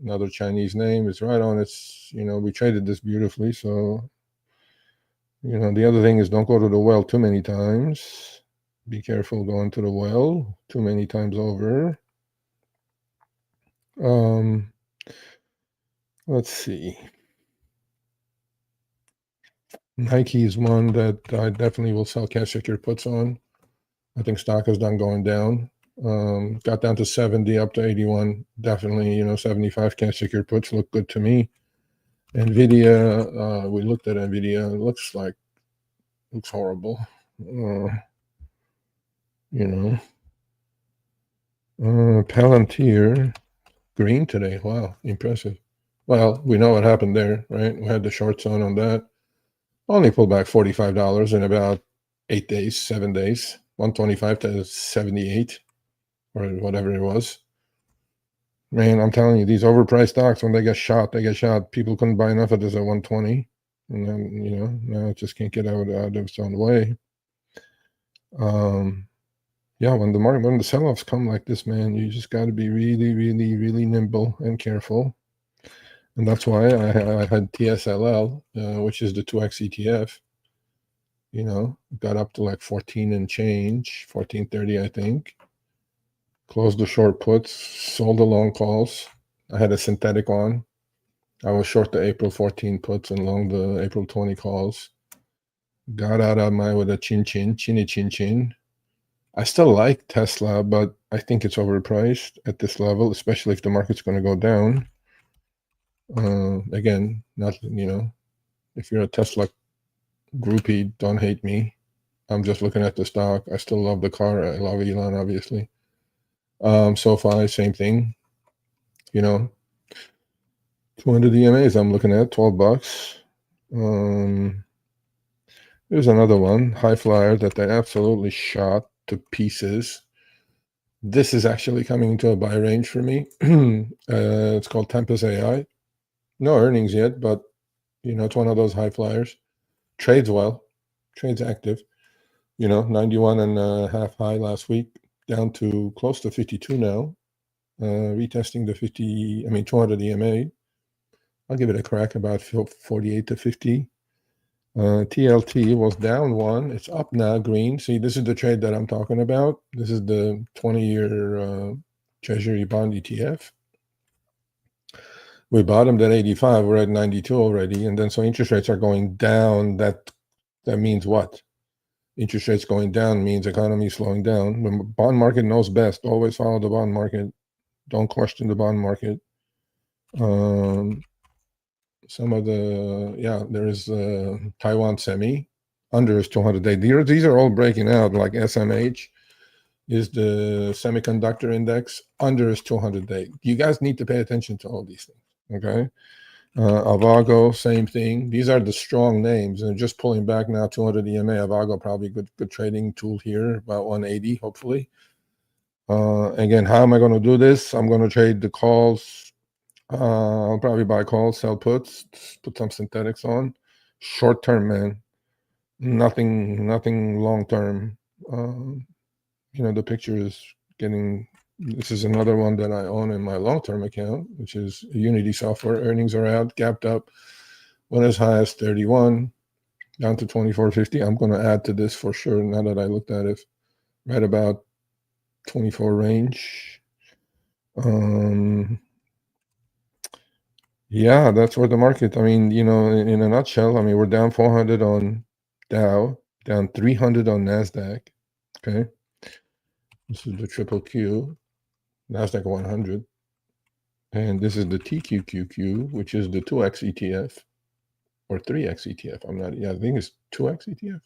Another Chinese name is right on. It's, we traded this beautifully. So, the other thing is don't go to the well too many times. Be careful going to the well too many times over. Let's see. Nike is one that I definitely will sell cash secure puts on. I think stock is done going down. Got down to 70, up to 81. Definitely, 75 cash secure puts look good to me. NVIDIA, we looked at NVIDIA. It looks horrible. Palantir, green today. Wow, impressive. Well, we know what happened there, right? We had the shorts on that. Only pulled back $45 in about 8 days, 7 days, 125 to 78 or whatever it was. Man, I'm telling you, these overpriced stocks, when they get shot, People couldn't buy enough of this at 120. And then, now it just can't get out of its own way. Yeah, when the sell-offs come like this, man, you just got to be really, really, really nimble and careful. And that's why I had TSLL, which is the 2X ETF. Got up to like 14 and change, 1430, I think. Closed the short puts, sold the long calls. I had a synthetic on. I was short the April 14 puts and long the April 20 calls. Got out of my with a chin. I still like Tesla, but I think it's overpriced at this level, especially if the market's going to go down. Again, not, if you're a Tesla groupie, don't hate me. I'm just looking at the stock. I still love the car. I love Elon, obviously. SoFi, same thing. 200 EMAs I'm looking at, $12. There's another one, High Flyer, that they absolutely shot to pieces. This is actually coming into a buy range for me. It's called Tempest AI. No earnings yet, but it's one of those high flyers. Trades well, trades active. 91 and a half high last week, down to close to 52 now. Retesting the 200 EMA. I'll give it a crack about 48 to 50. TLT was down one. It's up now, green. See, this is the trade that I'm talking about. This is the 20-year Treasury bond ETF. We bottomed at 85. We're at 92 already. And then so interest rates are going down. That means what? Interest rates going down means economy slowing down. The bond market knows best. Always follow the bond market. Don't question the bond market. Some of the, there is Taiwan Semi. Under is 200-day. These are all breaking out, like SMH is the semiconductor index. Under is 200-day. You guys need to pay attention to all these things, okay? Avago, same thing. These are the strong names, and just pulling back now. 200 EMA. Avago probably good trading tool here, about 180, hopefully. Again, how am I going to do this? I'm going to trade the calls. I'll probably buy calls, sell puts, put some synthetics on. Short term, man. Nothing long term. The picture is getting. This is another one that I own in my long-term account, which is Unity Software. Earnings are out, gapped up, went as high as 31. down to 24.50. I'm going to add to this for sure now that I looked at it. Right about 24 range. Yeah, that's where the market, I mean, you know, in a nutshell, I mean, we're down 400 on Dow, down 300 on NASDAQ. Okay. This is the triple Q, NASDAQ 100. And this is the TQQQ, which is the 2X ETF or 3X ETF. I'm not, yeah, I think it's 2X ETF.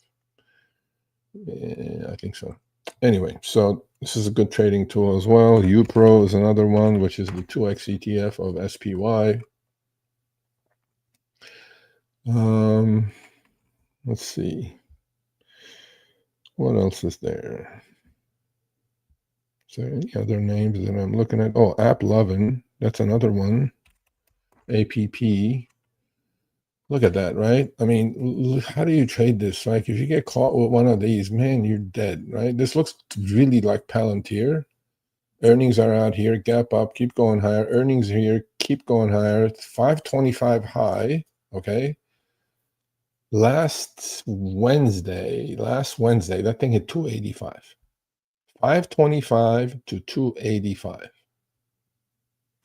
Yeah, I think so. Anyway, so this is a good trading tool as well. UPRO is another one, which is the 2X ETF of SPY. Let's see. What else is there? Is there any other names that I'm looking at? Oh, AppLovin. That's another one. APP. Look at that, right? I mean, how do you trade this? Like, if you get caught with one of these, man, you're dead, right? This looks really like Palantir. Earnings are out here, gap up, keep going higher. Earnings here, keep going higher. 525 high, okay? Last Wednesday, that thing hit 285. 525 to 285.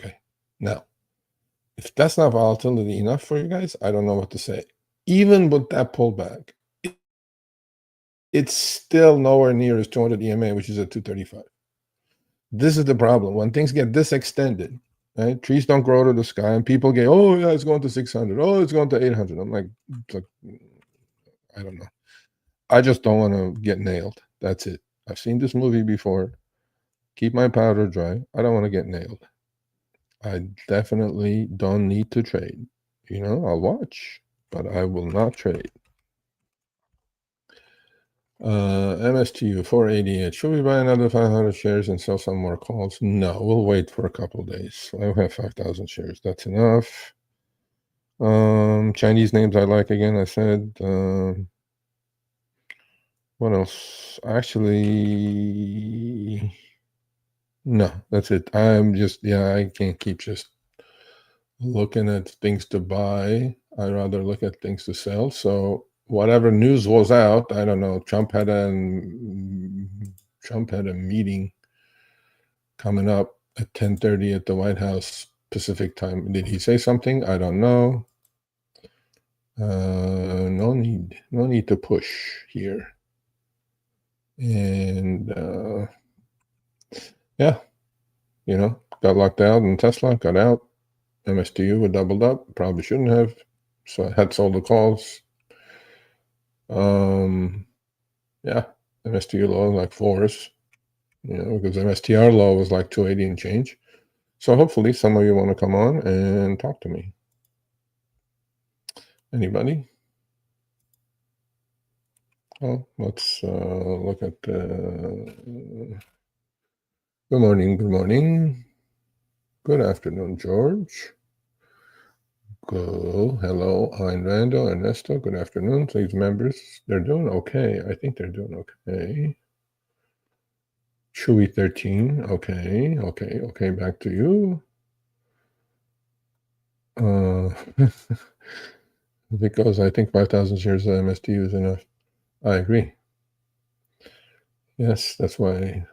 Okay. Now, if that's not volatility enough for you guys, I don't know what to say. Even with that pullback, it's still nowhere near as 200 EMA, which is at 235. This is the problem. When things get this extended, right? Trees don't grow to the sky, and people get, oh, yeah, it's going to 600. Oh, it's going to 800. I'm like, I don't know. I just don't want to get nailed. That's it. I've seen this movie before. Keep my powder dry. I don't want to get nailed. I definitely don't need to trade. You know, I'll watch, but I will not trade. MSTU 488. Should we buy another 500 shares and sell some more calls? No, we'll wait for a couple of days. I have 5,000 shares. That's enough. Chinese names I like again. I said. What else? Actually, no, that's it. I'm just, yeah, I can't keep just looking at things to buy. I'd rather look at things to sell. So whatever news was out, I don't know. Trump had a meeting coming up at 10:30 at the White House Pacific time. Did he say something? I don't know. No need to push here. And yeah, you know, got locked out in Tesla, got out. MSTU had doubled up. Probably shouldn't have. So I had sold the calls. Yeah, MSTU low like 4s, you know, because MSTR low was like 280 and change. So hopefully some of you want to come on and talk to me. Anybody? Well, let's look at good morning, good morning. Good afternoon, George. Go. Hello, I'm Randall, Ernesto. Good afternoon. These members, they're doing okay. I think they're doing okay. Chewy 13. Okay. Back to you. Because I think 5,000 shares of MSTU is enough. I agree. Yes, that's why.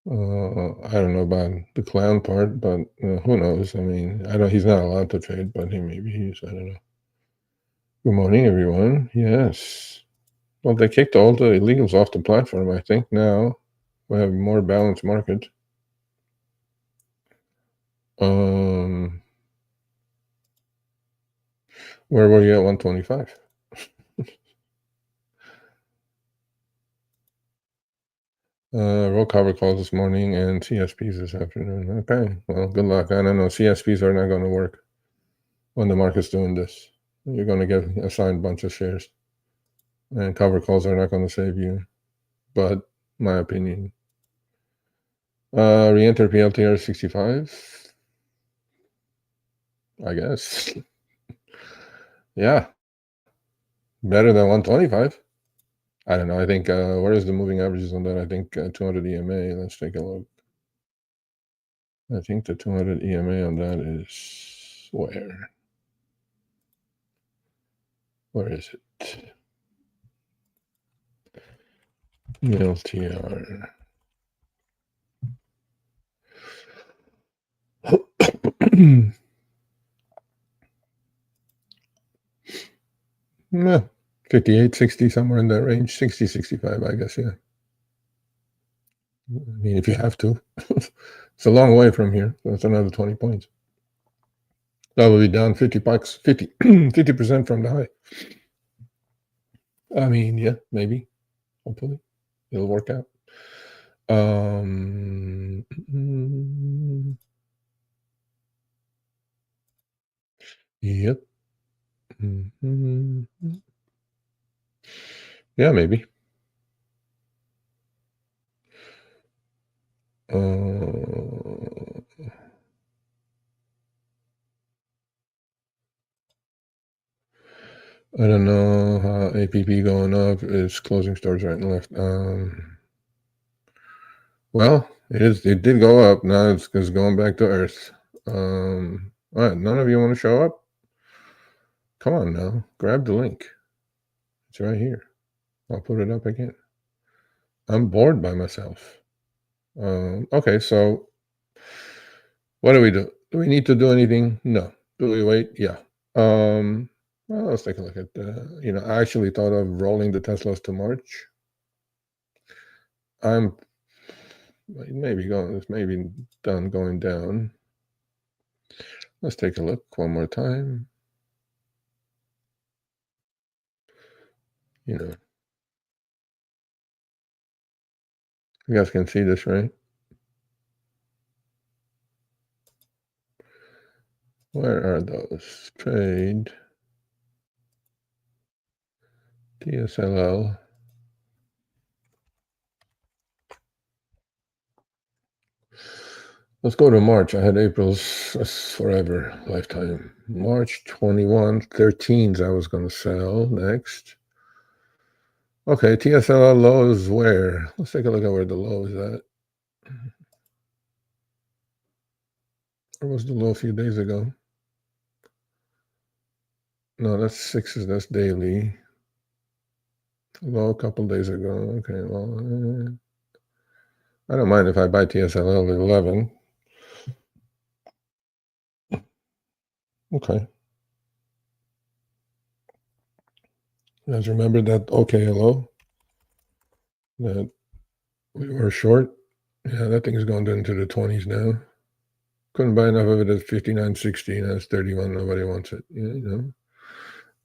I don't know about the clown part, but who knows? I mean, I don't. He's not allowed to trade, but maybe he's. I don't know. Good morning, everyone. Yes. Well, they kicked all the illegals off the platform. I think now we have a more balanced market. Where were you at 125? Roll cover calls this morning and CSPs this afternoon. Okay, well, good luck. I don't know. CSPs are not going to work when the market's doing this. You're going to get assigned a bunch of shares, and cover calls are not going to save you. But my opinion. Re-enter PLTR 65. I guess. Yeah, better than 125. I don't know. I think where is the moving averages on that? I think 200 EMA. Let's take a look. I think the 200 EMA on that is where? Where is it? LTR. Yeah, 58, 60, somewhere in that range. 60, 65, I guess, yeah. I mean, if you have to. It's a long way from here. So it's another 20 points. That will be down 50 bucks, 50% from the high. I mean, yeah, maybe. Hopefully. It'll work out. Yep. Yeah, maybe. I don't know how APP going up is closing stores right and left. Well, it did go up. Now it's going back to earth. All right, none of you want to show up? Come on now, grab the link. It's right here. I'll put it up again. I'm bored by myself. Okay, so what do we do? Do we need to do anything? No. Do we wait? Yeah. Well, let's take a look at, I actually thought of rolling the Teslas to March. I'm maybe done going down. Let's take a look one more time. You guys can see this, right? Where are those? Trade. TSLL. Let's go to March. I had April's forever, lifetime. March 21, 13s I was going to sell next. Okay, TSLL low is where? Let's take a look at where the low is at. Where was the low a few days ago? No, that's sixes, that's daily. Low a couple days ago. Okay, well, I don't mind if I buy TSLL at 11. Okay. You guys remember that OKLO that we were short? Yeah, that thing is going into the 20s now. Couldn't buy enough of it at 59.60. That's 31. Nobody wants it.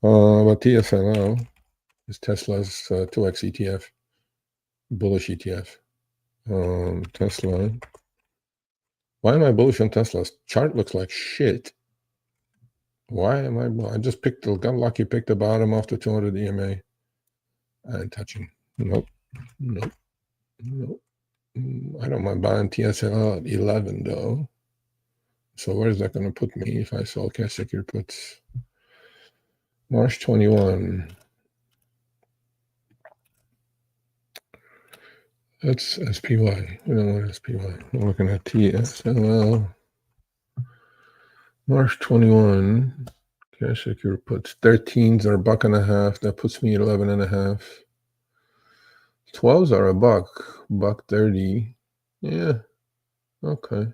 But TSLO is Tesla's 2x ETF, bullish ETF. Tesla. Why am I bullish on Tesla's chart? Looks like shit. Why am I just got lucky, picked the bottom off the 200 EMA. I ain't touching. Nope. I don't mind buying TSL at 11 though. So where's that going to put me if I sell cash secure puts? March 21. That's SPY. We don't want SPY. We're looking at TSLL. March 21. Cash secure puts. 13s are $1.50. That puts me at 11.5. 12s are $1.30. Yeah. Okay.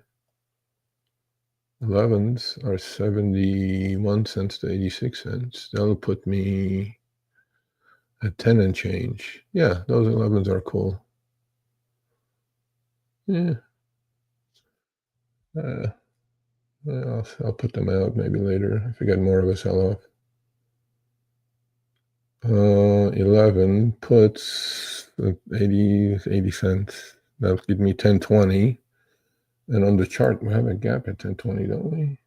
11s are 71 cents to 86 cents. That'll put me at 10 and change. Yeah, those 11s are cool. Yeah. I'll put them out maybe later if we get more of a sell-off. 11 puts 80 cents. That'll give me 10.20. And on the chart, we have a gap at 10.20, don't we?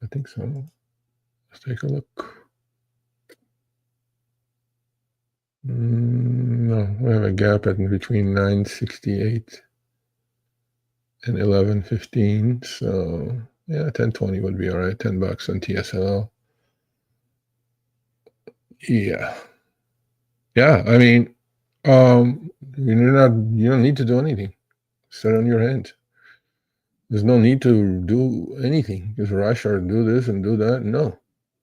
I think so. Let's take a look. No, we have a gap at between 9.68 and 11.15. So yeah, 10.20 would be all right. $10 on TSLL. Yeah. Yeah, I mean, you don't need to do anything. Sit on your hands. There's no need to do anything. Just rush or do this and do that. No.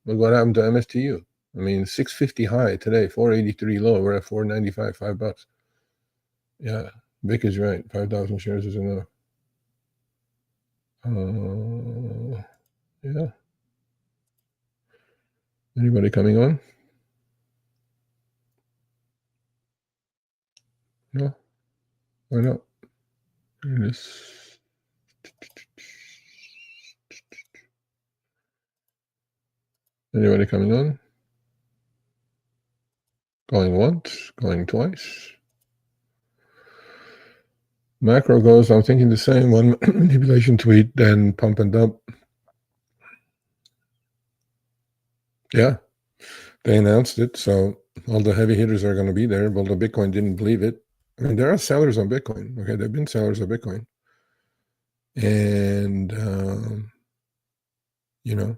Look what happened to MSTU. I mean, 650 high today, 483 low. We're at 495, $5. Yeah, Vic is right. 5,000 shares is enough. Yeah. Anybody coming on? No? Why not? Here it is. Anybody coming on? Going once, going twice. Macro goes, I'm thinking the same. One manipulation tweet, then pump and dump. Yeah, they announced it, so all the heavy hitters are going to be there. Well, the Bitcoin didn't believe it. I mean, there are sellers on Bitcoin. Okay, there have been sellers of Bitcoin. And, you know,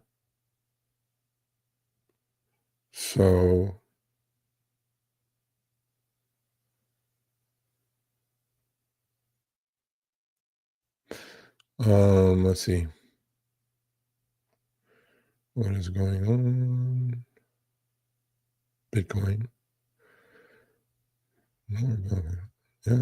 so let's see. What is going on? Bitcoin. Yeah,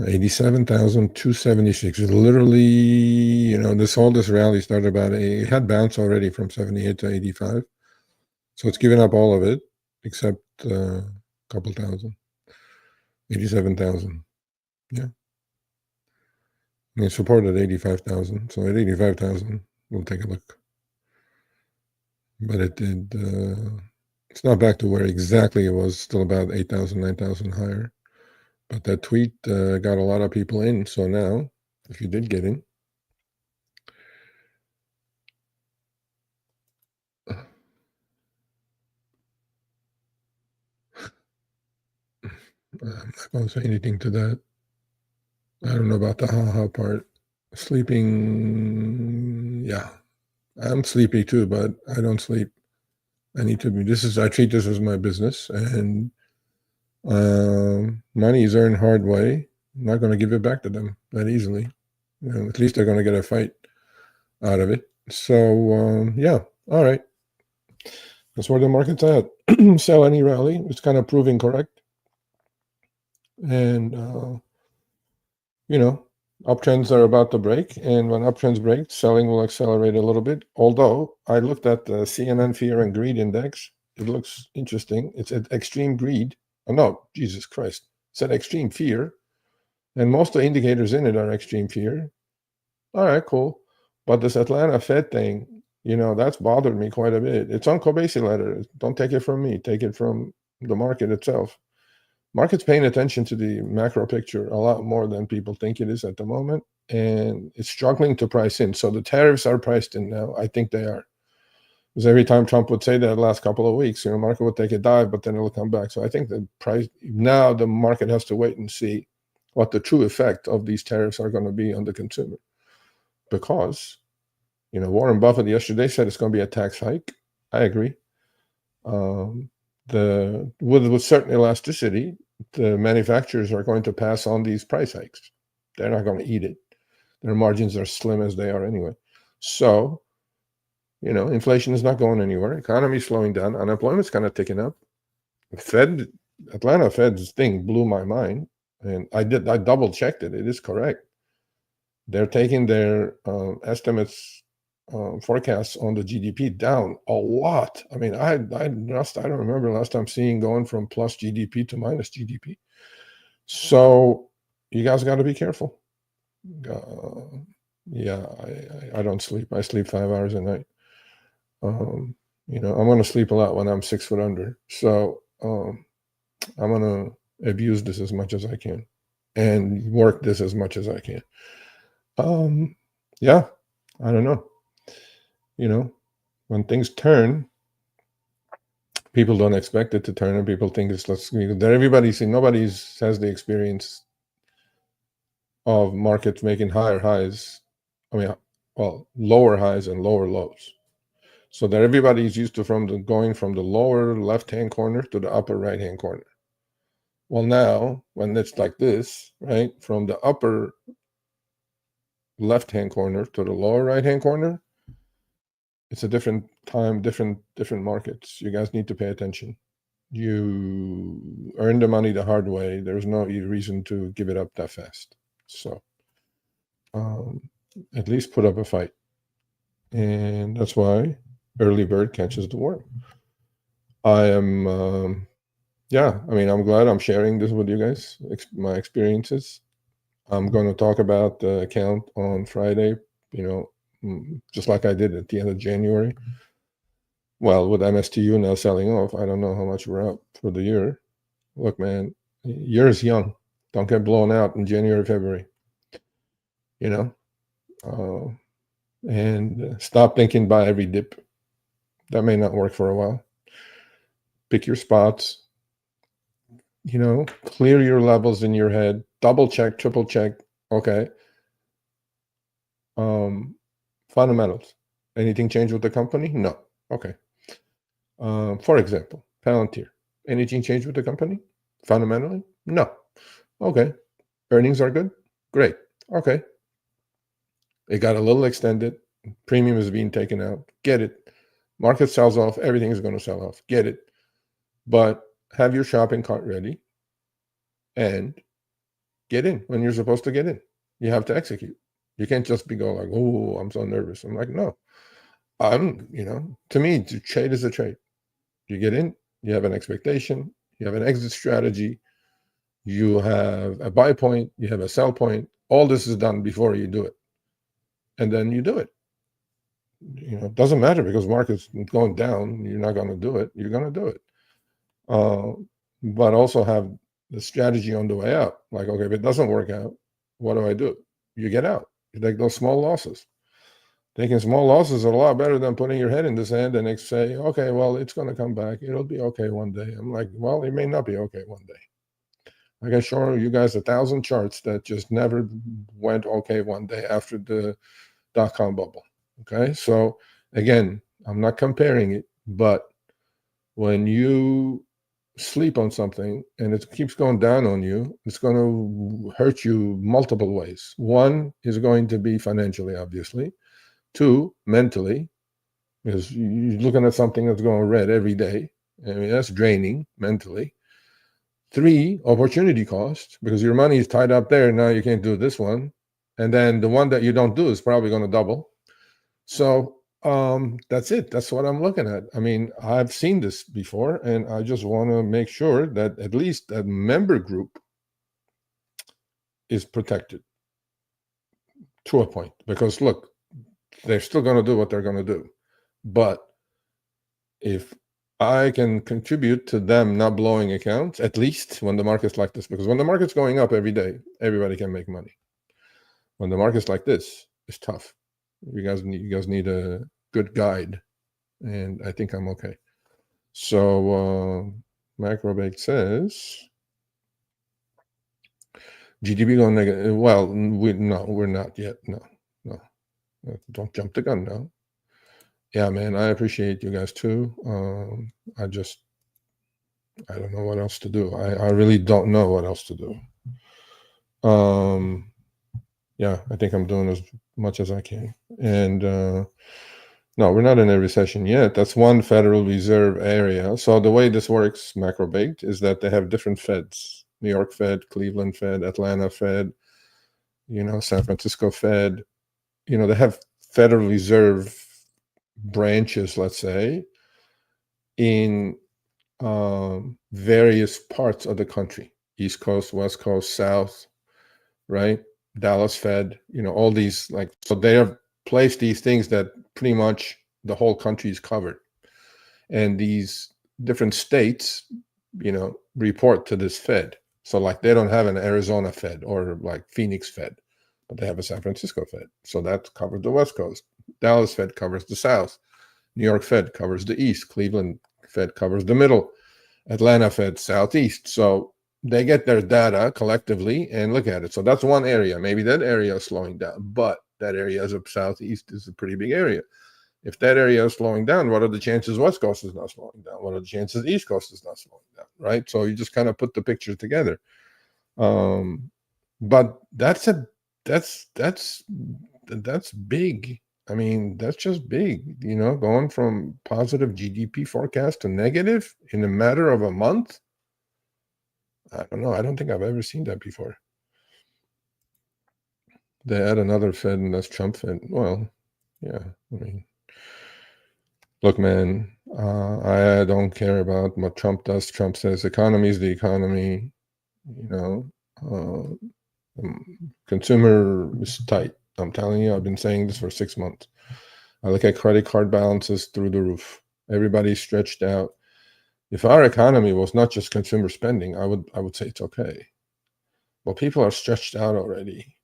87,276. Literally, this rally started about it had bounced already from 78 to 85. So it's given up all of it except a couple thousand. 87,000. Yeah. I mean, support at 85,000. So at 85,000, we'll take a look. But it did, it's not back to where exactly it was, still about 8,000, 9,000 higher. But that tweet got a lot of people in. So now, if you did get in, I'm not going to say anything to that. I don't know about the ha-ha part. Sleeping, yeah. I'm sleepy too, but I don't sleep. I need to be, I treat this as my business, and money is earned hard way. I'm not going to give it back to them that easily. At least they're going to get a fight out of it. So, yeah. All right. That's where the market's at. Sell any rally. It's kind of proving correct. And, uptrends are about to break. And when uptrends break, selling will accelerate a little bit. Although I looked at the CNN Fear and Greed Index. It looks interesting. It's at extreme greed. Oh, no, Jesus Christ. It's at extreme fear. And most of the indicators in it are extreme fear. All right, cool. But this Atlanta Fed thing, that's bothered me quite a bit. It's on Coinbase letter. Don't take it from me. Take it from the market itself. Market's paying attention to the macro picture a lot more than people think it is at the moment, and it's struggling to price in. So the tariffs are priced in now. I think they are. Because every time Trump would say that the last couple of weeks, market would take a dive, but then it'll come back. So I think the price now, the market has to wait and see what the true effect of these tariffs are going to be on the consumer. Because, Warren Buffett yesterday said it's going to be a tax hike. I agree. With certain elasticity, the manufacturers are going to pass on these price hikes. They're not going to eat it. Their margins are slim as they are anyway. So, inflation is not going anywhere. Economy is slowing down. Unemployment's kind of ticking up. Atlanta Fed's thing blew my mind, and I double checked it. It is correct. They're taking their estimates, forecasts on the GDP down a lot. I mean, I don't remember last time seeing going from plus GDP to minus GDP. So you guys got to be careful. Yeah, I don't sleep. I sleep 5 hours a night. I'm going to sleep a lot when I'm 6 foot under. So I'm going to abuse this as much as I can and work this as much as I can. Yeah, I don't know. When things turn, people don't expect it to turn, and people think it's nobody has the experience of markets making higher highs. I mean, well, lower highs and lower lows. So that everybody's used to going from the lower left-hand corner to the upper right-hand corner. Well, now when it's like this, right, from the upper left-hand corner to the lower right-hand corner, It's a different time, different markets. You guys need to pay attention. You earn the money the hard way. There's no reason to give it up that fast. So at least put up a fight. And that's why early bird catches the worm. I am, yeah, I mean, I'm glad I'm sharing this with you guys, my experiences. I'm going to talk about the account on Friday, just like I did at the end of January. Well, with MSTU now selling off, I don't know how much we're up for the year. Look, man, year's young. Don't get blown out in January, February. And stop thinking buy every dip. That may not work for a while. Pick your spots. Clear your levels in your head. Double check, triple check. Okay. Fundamentals. Anything change with the company? No. Okay. For example, Palantir. Anything change with the company? Fundamentally? No. Okay. Earnings are good? Great. Okay. It got a little extended. Premium is being taken out. Get it. Market sells off. Everything is going to sell off. Get it. But have your shopping cart ready and get in when you're supposed to get in. You have to execute. You can't just be going like, oh, I'm so nervous. I'm like, no. To me, trade is a trade. You get in, you have an expectation, you have an exit strategy, you have a buy point, you have a sell point. All this is done before you do it. And then you do it. It doesn't matter because market's going down. You're not going to do it. You're going to do it. But also have the strategy on the way out. Like, okay, if it doesn't work out, what do I do? You get out. You take those small losses. Taking small losses are a lot better than putting your head in the sand and say, okay, well, it's going to come back. It'll be okay one day. I'm like, well, it may not be okay one day. I can show you guys 1,000 charts that just never went okay one day after the dot-com bubble. Okay, so again, I'm not comparing it, but when you sleep on something and it keeps going down on you, it's going to hurt you multiple ways. One is going to be financially, obviously. Two, mentally, because you're looking at something that's going red every day. I mean, that's draining mentally. Three, opportunity cost, because your money is tied up there. Now you can't do this one. And then the one that you don't do is probably going to double. So that's it. That's what I'm looking at. I mean, I've seen this before, and I just want to make sure that at least that member group is protected to a point. Because look, they're still going to do what they're going to do. But if I can contribute to them not blowing accounts, at least when the market's like this, because when the market's going up every day, everybody can make money. When the market's like this, it's tough. You guys need a good guide, and I think I'm okay. So Macrobake says GDP going negative. Well, we're not yet. No, don't jump the gun now. Yeah, man, I appreciate you guys too. I don't know what else to do. I really don't know what else to do. Yeah, I think I'm doing as much as I can. And no, we're not in a recession yet. That's one Federal Reserve area. So the way this works, Macrobaked, is that they have different Feds. New York Fed, Cleveland Fed, Atlanta Fed, San Francisco Fed. They have Federal Reserve branches, let's say, in various parts of the country. East Coast, West Coast, South, right? Dallas Fed, all these, so they have placed these things that pretty much the whole country is covered. And these different states, report to this Fed. So they don't have an Arizona Fed or Phoenix Fed, but they have a San Francisco Fed. So that covers the West Coast. Dallas Fed covers the South. New York Fed covers the East. Cleveland Fed covers the middle. Atlanta Fed Southeast. So they get their data collectively and look at it. So that's one area. Maybe that area is slowing down, but that area of Southeast is a pretty big area. If that area is slowing down, what are the chances West Coast is not slowing down? What are the chances East Coast is not slowing down, right? So you just kind of put the picture together. But that's big. I mean, that's just big, going from positive GDP forecast to negative in a matter of a month. I don't know. I don't think I've ever seen that before. They add another Fed, and that's Trump Fed. Well, yeah. I mean, look, man, I don't care about what Trump does. Trump says economy is the economy. Consumer is tight. I'm telling you, I've been saying this for 6 months. I look at credit card balances through the roof. Everybody's stretched out. If our economy was not just consumer spending, I would say it's okay. Well, people are stretched out already.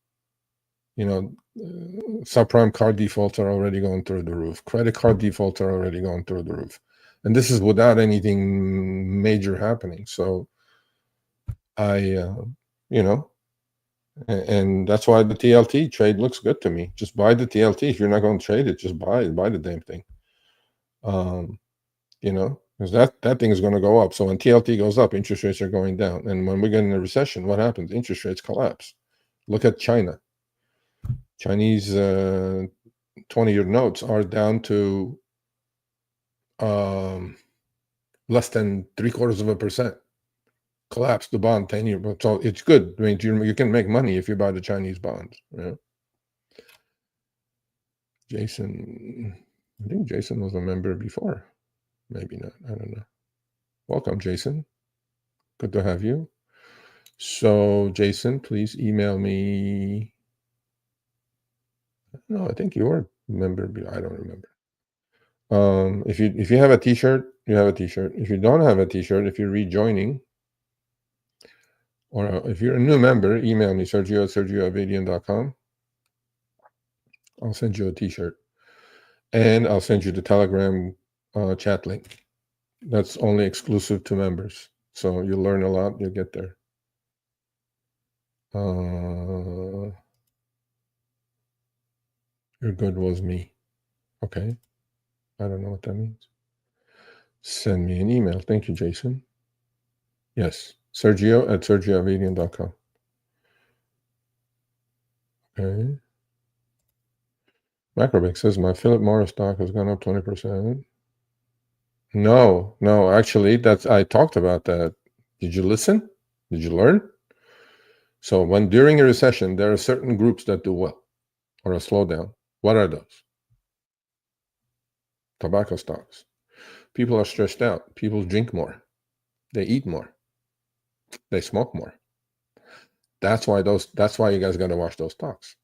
Subprime card defaults are already going through the roof. Credit card defaults are already going through the roof. And this is without anything major happening. So and that's why the TLT trade looks good to me. Just buy the TLT. If you're not going to trade it, just buy the damn thing. Because that thing is going to go up. So when TLT goes up, interest rates are going down. And when we get in a recession, what happens? Interest rates collapse. Look at China. Chinese 20-year notes are down to less than 0.75%. Collapse the bond 10-year. So it's good. I mean, you can make money if you buy the Chinese bonds. Jason, I think Jason was a member before. Maybe not. I don't know. Welcome, Jason. Good to have you. So, Jason, please email me. No, I think you were a member. I don't remember. If you have a T-shirt, you have a T-shirt. If you don't have a T-shirt, if you're rejoining, or if you're a new member, email me, sergio@sergioavedian.com. I'll send you a T-shirt. And I'll send you the Telegram chat link. That's only exclusive to members. So you'll learn a lot. You'll get there. Your good was me. Okay. I don't know what that means. Send me an email. Thank you, Jason. Yes. Sergio@sergioavedian.com. Okay. Macrobic says my Philip Morris stock has gone up 20%. No, actually, I talked about that. Did you listen? Did you learn? So when during a recession, there are certain groups that do well, or a slowdown. What are those? Tobacco stocks. People are stressed out. People drink more. They eat more. They smoke more. That's why you guys got to watch those stocks.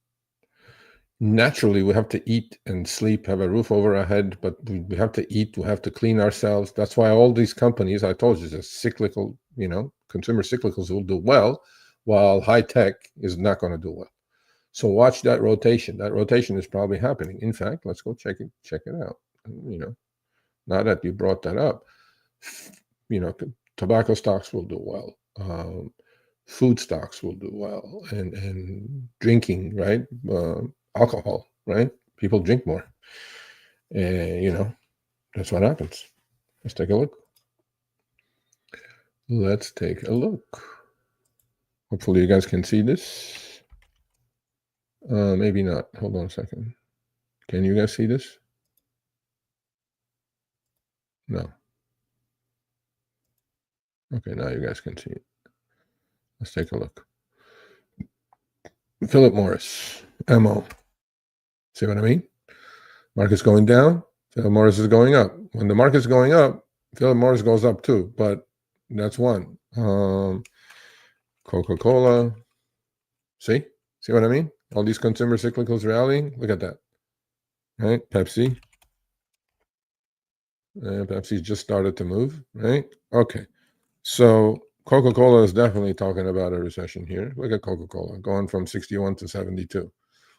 Naturally, we have to eat and sleep, have a roof over our head, but we have to eat, we have to clean ourselves. That's why all these companies, I told you, the cyclical, consumer cyclicals will do well, while high tech is not going to do well. So watch that rotation. That rotation is probably happening. In fact, let's go check it out. Now that you brought that up, tobacco stocks will do well. Food stocks will do well, and drinking, right? Alcohol, right? People drink more. That's what happens. Let's take a look. Hopefully you guys can see this. Maybe not. Hold on a second. Can you guys see this? No. Okay, now you guys can see it. Let's take a look. Philip Morris, MO. See what I mean? Market's going down, Philip Morris is going up. When the market's going up, Philip Morris goes up too, but that's one. Coca-Cola. See what I mean? All these consumer cyclicals rallying. Look at that. Right? Pepsi. Pepsi's just started to move, right? Okay. So Coca-Cola is definitely talking about a recession here. Look at Coca-Cola going from 61 to 72,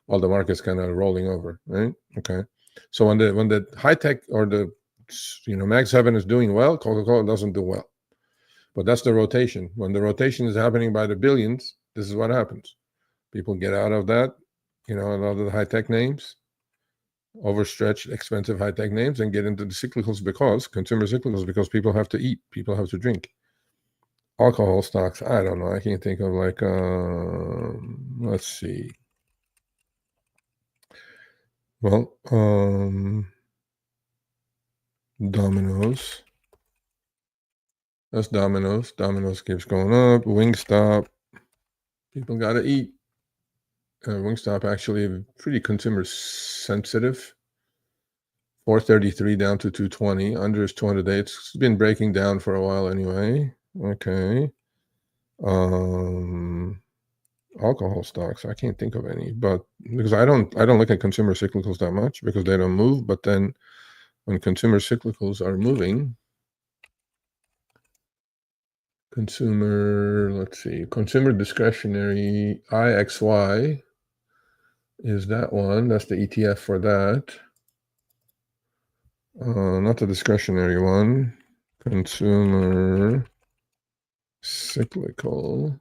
while the market's kind of rolling over, right? Okay. So when the high tech or the Mag 7 is doing well, Coca-Cola doesn't do well. But that's the rotation. When the rotation is happening by the billions, this is what happens. People get out of that, a lot of the high tech names, overstretched, expensive high tech names, and get into the cyclicals consumer cyclicals, because people have to eat, people have to drink. Alcohol stocks, I don't know. I can't think of let's see. Well, Domino's. That's Domino's. Domino's keeps going up. Wingstop. People got to eat. Wingstop actually pretty consumer sensitive. 433 down to 220. Under is 208. It's been breaking down for a while anyway. Okay. Alcohol stocks. I can't think of any, but because I don't look at consumer cyclicals that much because they don't move. But then when consumer cyclicals are moving, let's see, consumer discretionary IXY is that one. That's the ETF for that. Not the discretionary one. Consumer cyclical.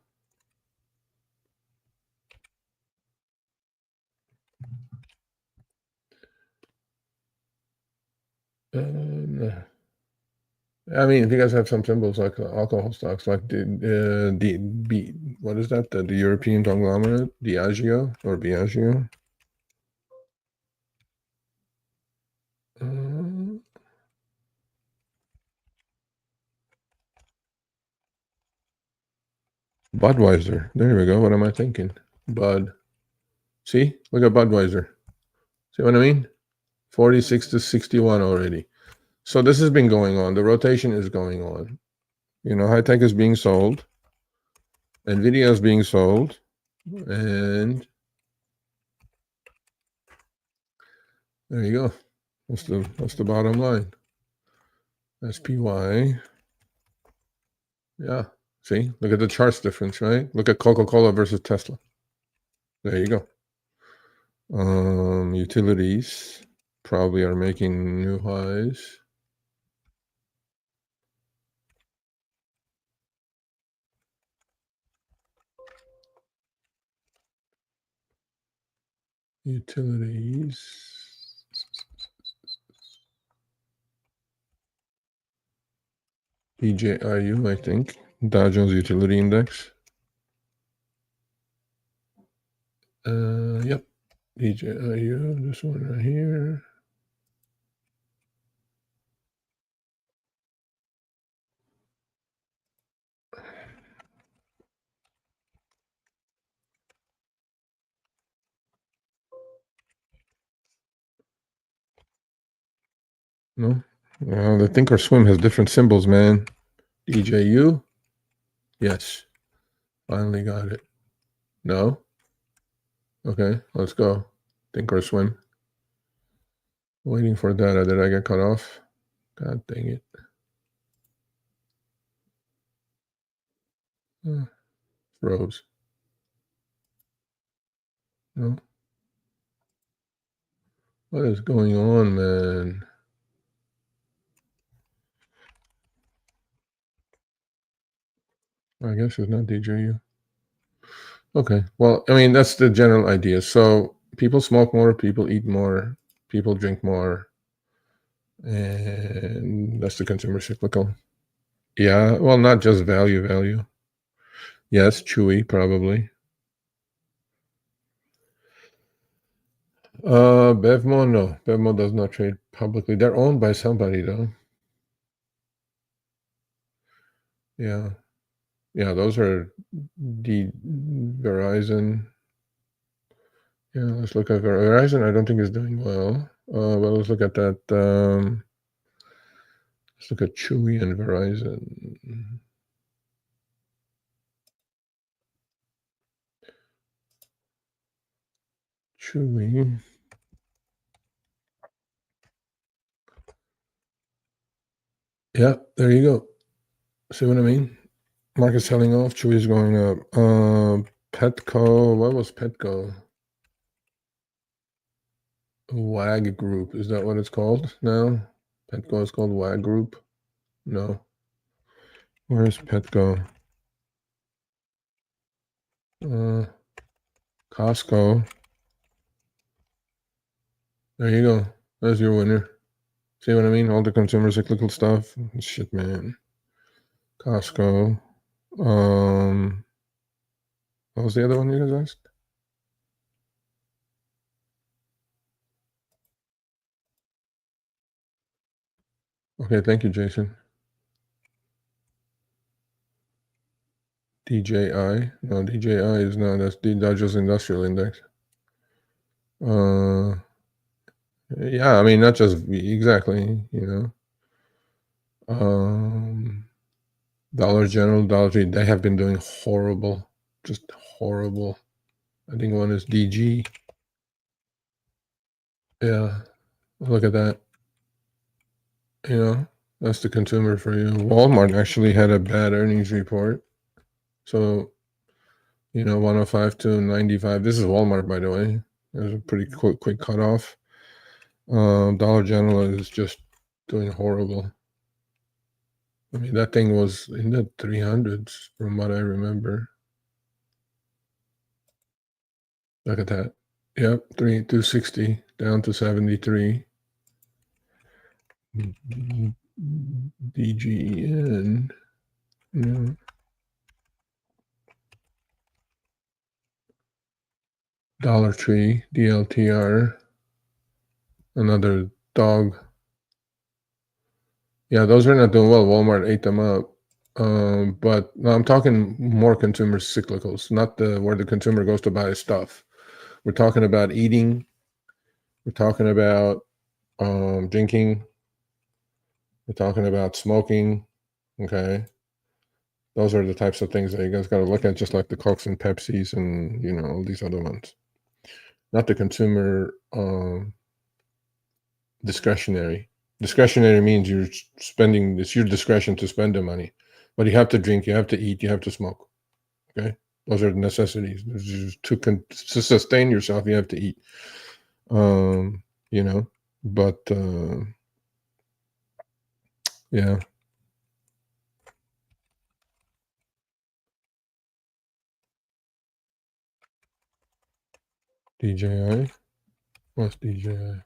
I mean, if you guys have some symbols like alcohol stocks, like what is that? The European conglomerate, Diageo or Biagio? Budweiser. There we go. What am I thinking? Bud. See? Look at Budweiser. See what I mean? 46 to 61 already. So this has been going on. The rotation is going on. You know, high tech is being sold. NVIDIA is being sold. And there you go. That's the bottom line. SPY. Yeah. See? Look at the charts difference, right? Look at Coca-Cola versus Tesla. There you go. Utilities probably are making new highs. Utilities. DJIU, I think. Dow Jones Utility Index. Yep. DJIU, this one right here. No? The Thinkorswim has different symbols, man. DJU? Yes. Finally got it. No? Okay, let's go. Thinkorswim. Waiting for data. Did I get cut off? God dang it. Froze. No? What is going on, man? I guess it's not DJU. Okay. Well, I mean, that's the general idea. So people smoke more, people eat more, people drink more. And that's the consumer cyclical. Yeah. Well, not just value. Yes, Chewy, probably. Bevmo, no. Bevmo does not trade publicly. They're owned by somebody, though. Yeah. Yeah, those are the Verizon. Yeah, let's look at Verizon. I don't think is doing well. But let's look at that. Let's look at Chewy and Verizon. Chewy. Yeah, there you go. See what I mean? Market's selling off. Chewy's going up. Petco. What was Petco? WAG Group. Is that what it's called now? Petco is called WAG Group? No. Where's Petco? Costco. There you go. There's your winner. See what I mean? All the consumer cyclical stuff. Shit, man. Costco. What was the other one you guys asked? Okay, thank you, Jason. DJI. No, DJI is not. That's the Dodgers Industrial Index. Yeah, I mean, not just exactly, Dollar General, Dollar Tree, they have been doing horrible, just horrible. I think one is DG. Yeah, look at that. That's the consumer for you. Walmart actually had a bad earnings report. So, 105 to 95. This is Walmart, by the way. It was a pretty quick cutoff. Dollar General is just doing horrible. I mean, that thing was in the 300s from what I remember. Look at that. Yep, 260 down to 73. DGN. Dollar Tree, DLTR. Another dog. Yeah, those are not doing well. Walmart ate them up. But no, I'm talking more consumer cyclicals, not where the consumer goes to buy stuff. We're talking about eating. We're talking about drinking. We're talking about smoking. Okay. Those are the types of things that you guys got to look at, just like the Cokes and Pepsis and, all these other ones. Not the consumer discretionary. Discretionary means you're spending, it's your discretion to spend the money. But you have to drink, you have to eat, you have to smoke. Okay? Those are necessities. To sustain yourself, you have to eat. But yeah. DJI. What's DJI?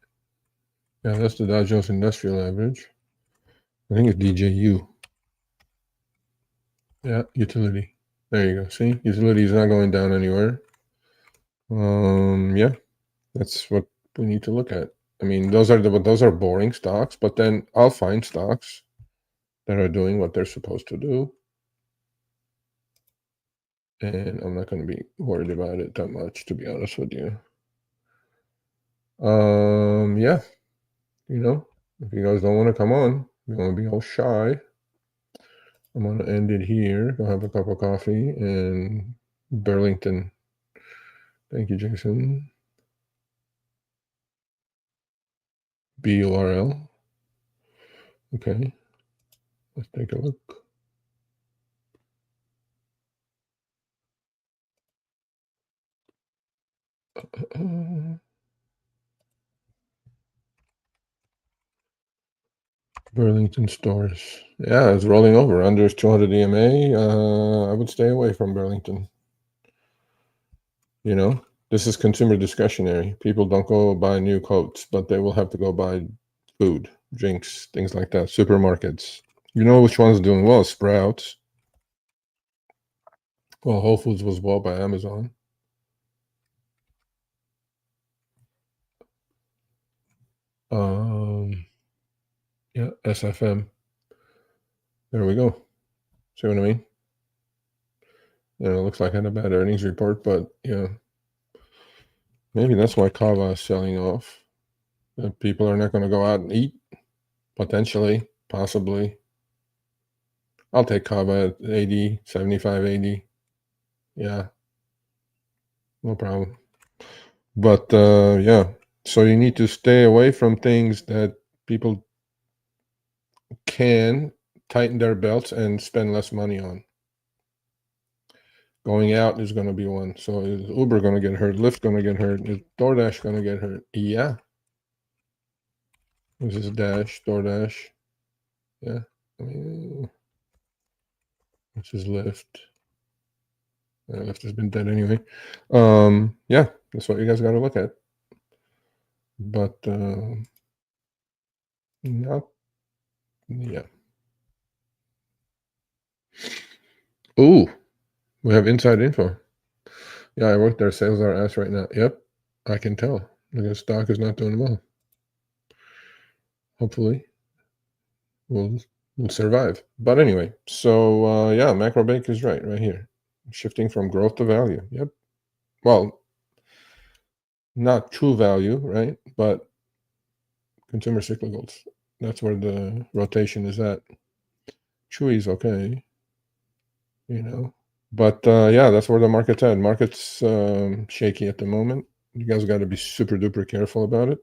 Yeah, that's the Dow Jones Industrial Average. I think it's DJU. Yeah, utility. There you go. See, utility is not going down anywhere. Yeah, that's what we need to look at. I mean, those are boring stocks, but then I'll find stocks that are doing what they're supposed to do, and I'm not going to be worried about it that much, to be honest with you. Yeah, if you guys don't want to come on, you want to be all shy, I'm going to end it here. Go have a cup of coffee and Burlington. Thank you, Jason. BURL. Okay, let's take a look. Burlington stores. Yeah, it's rolling over. Under 200 EMA. I would stay away from Burlington. This is consumer discretionary. People don't go buy new coats, but they will have to go buy food, drinks, things like that. Supermarkets. You know which one's doing well? Sprouts. Well, Whole Foods was bought by Amazon. Yeah, SFM. There we go. See what I mean? It looks like I had a bad earnings report, but yeah, maybe that's why Kava is selling off. People are not going to go out and eat. Potentially, possibly. I'll take Kava at 80, 75, 80. Yeah, no problem. But yeah, so you need to stay away from things that people can tighten their belts and spend less money on. Going out is going to be one. So is Uber going to get hurt? Lyft going to get hurt? Is DoorDash going to get hurt? Yeah. This is DoorDash. Yeah. This is Lyft. Lyft has been dead anyway. Yeah, that's what you guys got to look at. But not, yeah. Ooh, we have inside info. Yeah, I work there. Sales are ass right now. Yep, I can tell. The stock is not doing well. Hopefully. will survive. But anyway, so yeah, macro bank is right here, shifting from growth to value. Yep. Well, not true value, right? But consumer cyclicals. That's where the rotation is at. Chewy's okay, you know. But yeah, that's where the market's at. Market's shaky at the moment. You guys got to be super duper careful about it.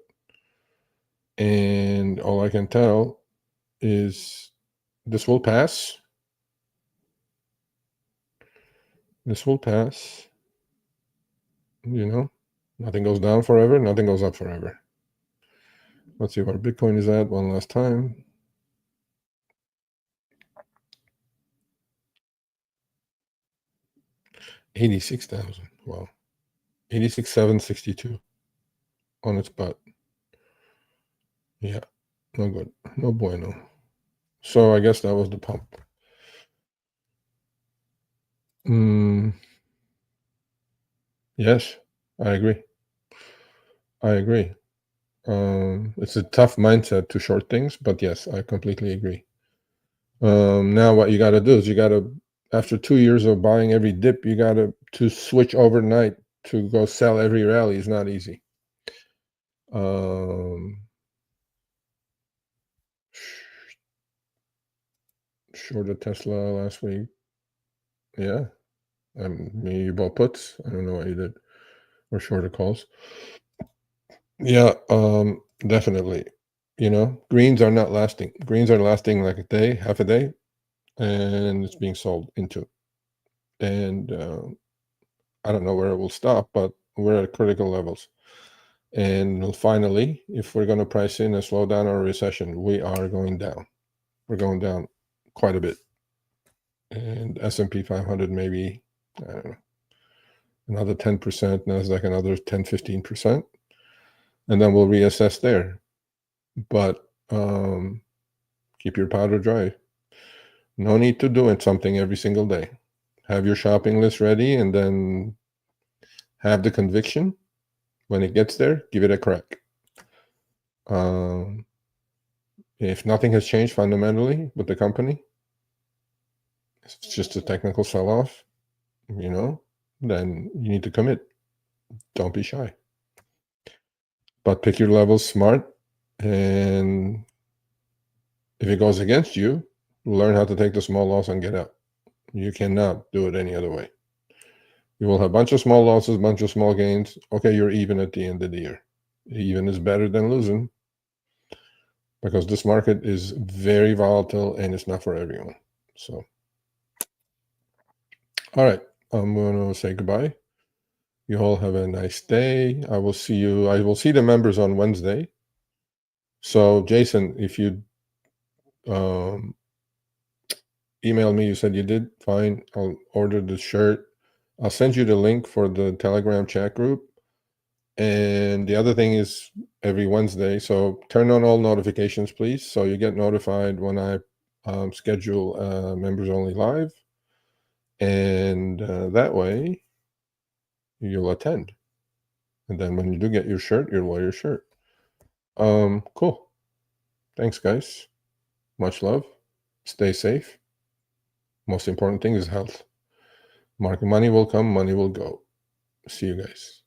And all I can tell is this will pass. This will pass. You know, nothing goes down forever. Nothing goes up forever. Let's see where Bitcoin is at one last time. 86,000. Wow. 86,762 on its butt. Yeah, no good. No bueno. So I guess that was the pump. Yes, I agree. I agree. It's a tough mindset to short things, but yes, I completely agree. Now what you got to do is you got to, after 2 years of buying every dip, you got to switch overnight to go sell every rally is not easy. Shorted Tesla last week. Yeah. You bought puts. I don't know what you did. Or shorter calls. Yeah, definitely. You know, greens are not lasting. Greens are lasting like a day, half a day, and it's being sold into. And I don't know where it will stop, but we're at critical levels. And finally, if we're going to price in a slowdown or a recession, we are going down. We're going down quite a bit. And S&P 500 maybe, I don't know, another 10%, NASDAQ another 10, 15%. And then we'll reassess there. But keep your powder dry. No need to do something every single day. Have your shopping list ready and then have the conviction. When it gets there, give it a crack. If nothing has changed fundamentally with the company, it's just a technical sell-off, you know, then you need to commit. Don't be shy. But pick your levels smart, and if it goes against you, learn how to take the small loss and get out. You cannot do it any other way. You will have a bunch of small losses, a bunch of small gains. Okay, you're even at the end of the year. Even is better than losing, because this market is very volatile and it's not for everyone. So, all right, I'm going to say goodbye. You all have a nice day. I will see you. I will see the members on Wednesday. So, Jason, if you email me, you said you did, fine. I'll order the shirt. I'll send you the link for the Telegram chat group. And the other thing is every Wednesday. So turn on all notifications, please, so you get notified when I schedule members only live. And that way you'll attend. And then when you do get your shirt, you'll wear your shirt. Cool. Thanks, guys. Much love. Stay safe. Most important thing is health. Money will come, money will go. See you guys.